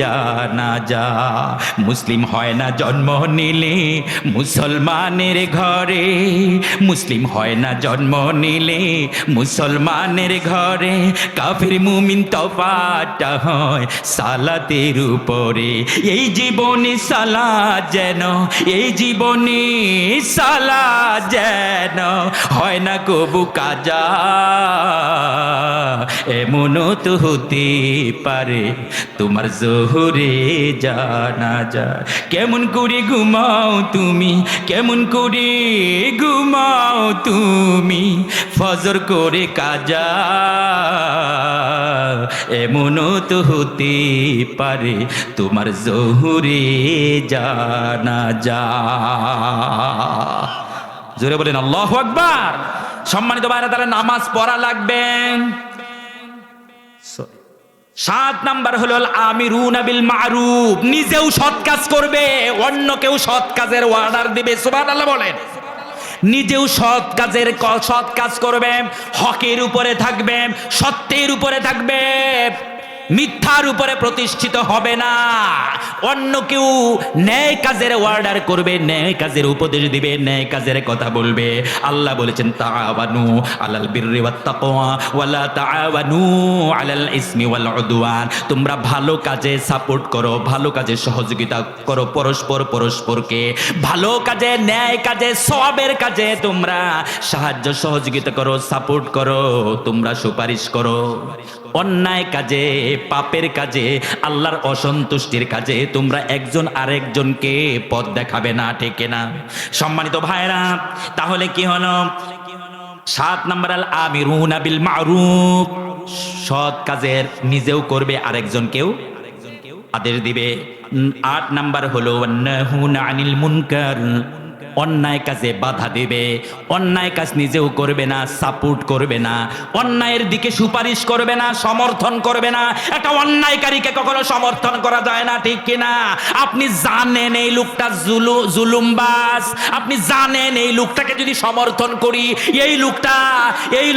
জানাজা। মুসলিম হয় না জন্ম নিলে মুসলমানের ঘরে, মুসলিম হয় না জন্ম নিলে মুসলমানের ঘরে, কাফির মুমিন তফাৎটা হয় সালাতের উপরে। এই জীবনে সালাত যেন, এই জীবনে সালাত যেন হয় না কবু কাজা, এমনও তো হতে পারে তোমার জোহরে জানাজা। কেমন করে ঘুমাও তুমি, কেমন করে ঘুমাও তুমি ফজর করে কাজা, এমনও তো হতে পারে তোমার জোহরে জানাজা। জোরে বলেন আল্লাহু আকবার। সম্মানিত ভাইরা, তাহলে নামাজ পড়া লাগবে। 7 নাম্বার হলো আমিরুনা বিল মারুফ, নিজেও সৎ কাজ করবে, অন্যকেও সৎ কাজের অর্ডার দিবে। সুবহানাল্লাহ বলেন। নিজেও সৎ কাজ করবে, হকের উপরে থাকবে, সত্যের উপরে থাকবে, মিথ্যার উপরে প্রতিষ্ঠিত হবে না। অন্য কেউ ন্যায় কাজের অর্ডার করবে, ন্যায় কাজের উপদেশ দিবে, ন্যায় কাজের কথা বলবে। আল্লাহ বলেছেন তাআওয়ানু আলাল বিররি ওয়াত তাকওয়া ওয়ালা তাআওয়ানু আলাল ইসমি ওয়াল উদওয়ান। তোমরা ভালো কাজে সাপোর্ট করো, ভালো কাজে সহযোগিতা করো পরস্পরকে, ভালো কাজে, ন্যায় কাজে, সওয়াবের কাজে তোমরা সাহায্য সহযোগিতা করো, সাপোর্ট করো, তোমরা সুপারিশ করো। অন্যায় কাজে, পাপের কাজে, আল্লাহর অসন্তুষ্টির কাজে তোমরা একজন আরেকজনকে পথ দেখাবে না, ঠিক না? সম্মানিত ভাইরা, তাহলে কি হলো? 7 নাম্বার আল আমিরুনা বিল মারুফ, সৎ কাজের নিজেও করবে, আরেকজনকেও আদেশ দিবে। 8 নাম্বার হলো ওয়ান্নাহুনা আনিল মুনকার, অন্যায় কাজে বাধা দেবে, অন্যায় কাজ নিজেও করবে না, সাপোর্ট করবে না, অন্যায়ের দিকে সুপারিশ করবে না, সমর্থন করবে না। একটা অন্যায়কারীকে কখনো সমর্থন করা যায় না, ঠিক কিনা? আপনি জানেন এই লোকটা জুলুমবাজ, আপনি জানেন এই লোকটাকে যদি সমর্থন করি, এই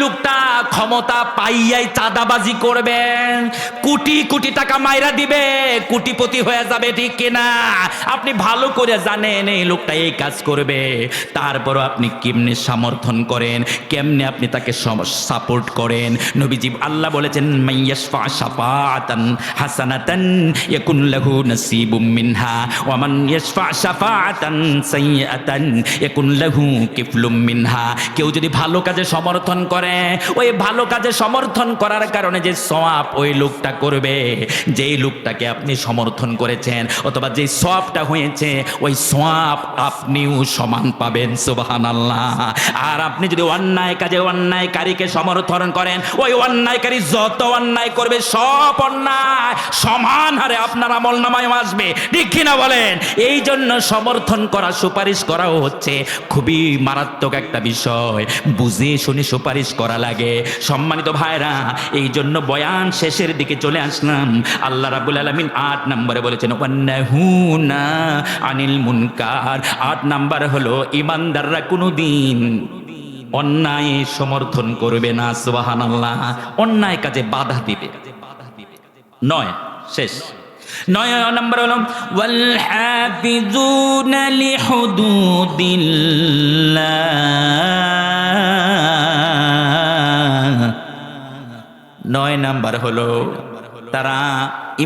লোকটা ক্ষমতা পাইয়াই চাঁদাবাজি করবেন, কোটি কোটি টাকা মাইরা দিবে, কোটিপতি হয়ে যাবে, ঠিক কিনা? আপনি ভালো করে জানেন এই লোকটা এই কাজ করবে, করবে, তারপরও আপনি কেমনে সমর্থন করেন, কেমনে আপনি তাকে সাপোর্ট করেন। নবীজি আল্লাহ বলেছেন মাইয়াশফা শাফাআতান হাসানাতান ইয়াকুন লাহু নাসিবুম মিনহা ওয়া মান ইয়াশফা শাফাআতান সাইয়্যাতান ইয়াকুন লাহু কিফলুম মিনহা। কেউ যদি ভালো কাজে সমর্থন করে, ওই ভালো কাজে সমর্থন করার কারণে যে সওয়াব ওই লোকটা করবে, যেই লোকটাকে আপনি সমর্থন করেছেন অথবা যেই সওয়াবটা হয়েছে ওই সওয়াব আপনিও সমান পাবেন। সুবহানাল্লাহ। আর আপনি যদি অন্যায় কাজে অন্যায়কারীকে সমর্থন করেন, ওই অন্যায়কারী যত অন্যায় করবে সব অন্যায় সমান হারে আপনার আমলনামায় আসবে, ঠিক কিনা বলেন? এই জন্য সমর্থন করা, সুপারিশ করাও হচ্ছে খুবই মারাত্মক একটা বিষয়, বুঝে শুনে সুপারিশ করা লাগে। সম্মানিত ভাইরা, এই জন্য বয়ান শেষের দিকে চলে আসলাম। আল্লাহ রাব্বুল আলামিন 8 নম্বরে বলেছেন ওয়ান্নাহুনা আনিল মুনকার। 8 নাম্বার হলো ইমানদাররা কোনোদিন অন্যায় সমর্থন করবে না। সুবহানাল্লাহ। অন্যায় কাজে বাধা দিবে। 9 শেষ। 9 নম্বর হলো ওয়াল হাফিজুনা লিহুদুদিল্লাহ। 9 নাম্বার হলো তারা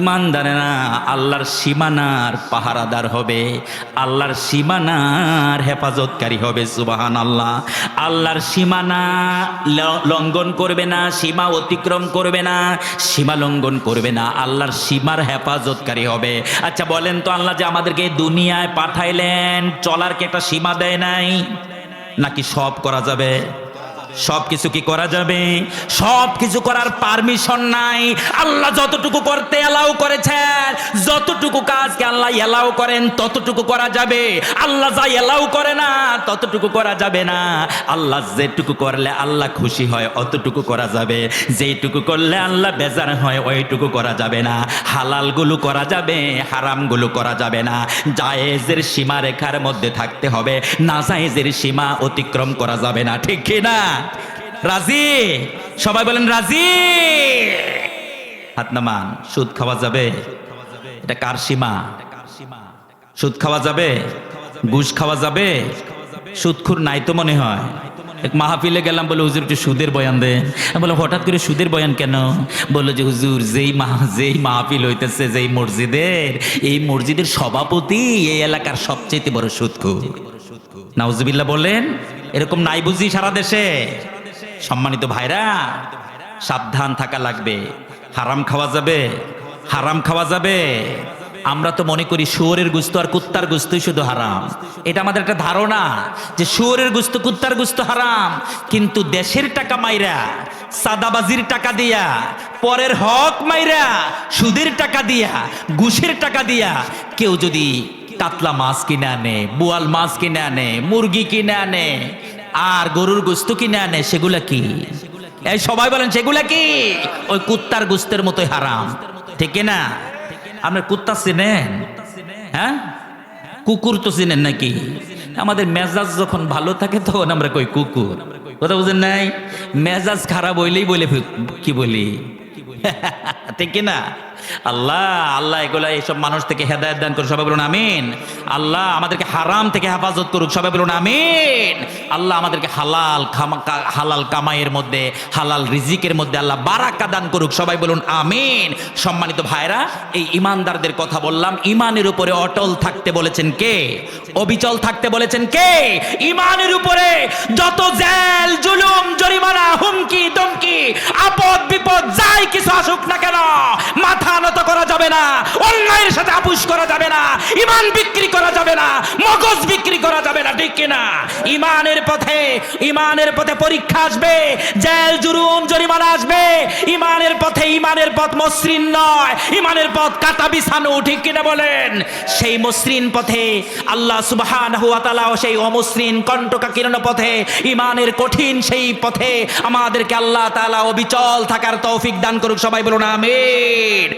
ইমানদারেরা আল্লাহর সীমানার পাহারাদার হবে, আল্লাহর সীমানার হেফাজতকারী হবে। সুবহানাল্লাহ। আল্লাহর সীমানা লঙ্ঘন করবে না, সীমা অতিক্রম করবে না, সীমা লঙ্ঘন করবে না, আল্লাহর সীমার হেফাজতকারী হবে। আচ্ছা বলেন তো, আল্লাহ যে আমাদেরকে দুনিয়ায় পাঠাইলেন, চলার কি একটা সীমা দেয় নাই? নাকি সব করা যাবে? সব কিছু কি করা যাবে? সব কিছু করার পারমিশন নাই। আল্লাহ যতটুকু করতে এলাও করেছেন, যতটুকু কাজকে আল্লাহ এলাও করেন ততটুকু করা যাবে। আল্লাহ যা এলাও করে না ততটুকু করা যাবে না। আল্লাহ যেটুকু করলে আল্লাহ খুশি হয় অতটুকু করা যাবে, যেটুকু করলে আল্লাহ বেজার হয় ওইটুকু করা যাবে না। হালালগুলো করা যাবে, হারামগুলো করা যাবে না। জায়েজের সীমা রেখার মধ্যে থাকতে হবে, নাজায়েজের সীমা অতিক্রম করা যাবে না, ঠিক কি না? রাজি? সবাই বলেন রাজি। হাত নামান। সুদ খাওয়া যাবে? এটা কার সীমা? সুদ খাওয়া যাবে? ঘুষ খাওয়া যাবে? সুদখোর নাই তো মনে হয়। এক মাহফিলে গেলাম, বলে হুজুর একটু সুদের বয়ান দেন। আমি বললাম হঠাৎ করে সুদের বয়ান কেন? বললো যে হুজুর যেই মাহফিল হইতেছে যেই মসজিদের, এই মসজিদের সভাপতি এই এলাকার সবচেয়ে বড় সুদখোর। নাউজুবিল্লাহ বলেন। এরকম নাই বুঝি সারা দেশে? সম্মানিত ভাইরা, সাবধান থাকা লাগবে। হারাম খাওয়া যাবে? হারাম খাওয়া যাবে? আমরা তো মনে করি শুয়োরের গোশত আর কুত্তার গোশতই শুধু হারাম। এটা আমাদের একটা ধারণা যে শুয়োরের গোশত কুত্তার গোশত হারাম। কিন্তু দেশের টাকা মাইরা, সাদাবাজির টাকা দিয়া, পরের হক মাইরা, সুদের টাকা দিয়া, ঘুষের টাকা দিয়া কেউ যদি কাতলা মাছ কিনে আনে, বোয়াল মাছ কিনে আনে, মুরগি কিনে আনে আর গরুর গোশত কিনে আনে, সেগুলা কি? এই সবাই বলেন সেগুলা কি? ওই কুত্তার গোশতের মতোই হারাম, ঠিক না? আপনার কুত্তা চেনেন? হ্যাঁ, কুকুর তো চেনেন নাকি? আমাদের মেজাজ যখন ভালো থাকে তখন আমরা কই কুকুর, কথা বুঝেন নাই? মেজাজ খারাপ হইলেই বলে কি বলি, ঠিক না? আল্লাহ এগুলা এইসব মানুষ থেকে হেদায়েত দান করুন, সবাই বলুন আমিন। আল্লাহ আমাদেরকে হারাম থেকে হেফাজত করুক, সবাই বলুন আমিন। আল্লাহ আমাদেরকে হালাল কামাইয়ের মধ্যে, হালাল রিজিকের মধ্যে আল্লাহ বারাকা দান করুক, সবাই বলুন আমিন। সম্মানিত ভাইরা, এই ইমানদারদের কথা বললাম। ইমানের উপরে অটল থাকতে বলেছেন কে? অবিচল থাকতে বলেছেন কে? ইমানের উপরে যত জেল জুলুম জরিমানা হুমকি দমকি আপদ বিপদ যাই কিছু আসুক না কেন, মাথা নত করা যাবে না, অন্যায়ের সাথে আপোষ করা যাবে না, ইমান বিক্রি করা যাবে না, মগজ বিক্রি করা যাবে না, ঠিক কিনা? ইমানের পথে পরীক্ষা আসবে, জেল জুলুম জরিমানা আসবে। ইমানের পথ মসৃণ নয়, ইমানের পথ কাটা বিছানো, ঠিক কিনা বলেন? সেই মসৃণ পথে আল্লাহ সুবহানাহু ওয়া তাআলা সেই অমসৃণ কণ্টকাকীর্ণ পথে, ইমানের কঠিন সেই পথে আমাদেরকে আল্লাহ তাআলা অবিচল থাকার তৌফিক দান করুক, সবাই বলুন আমিন।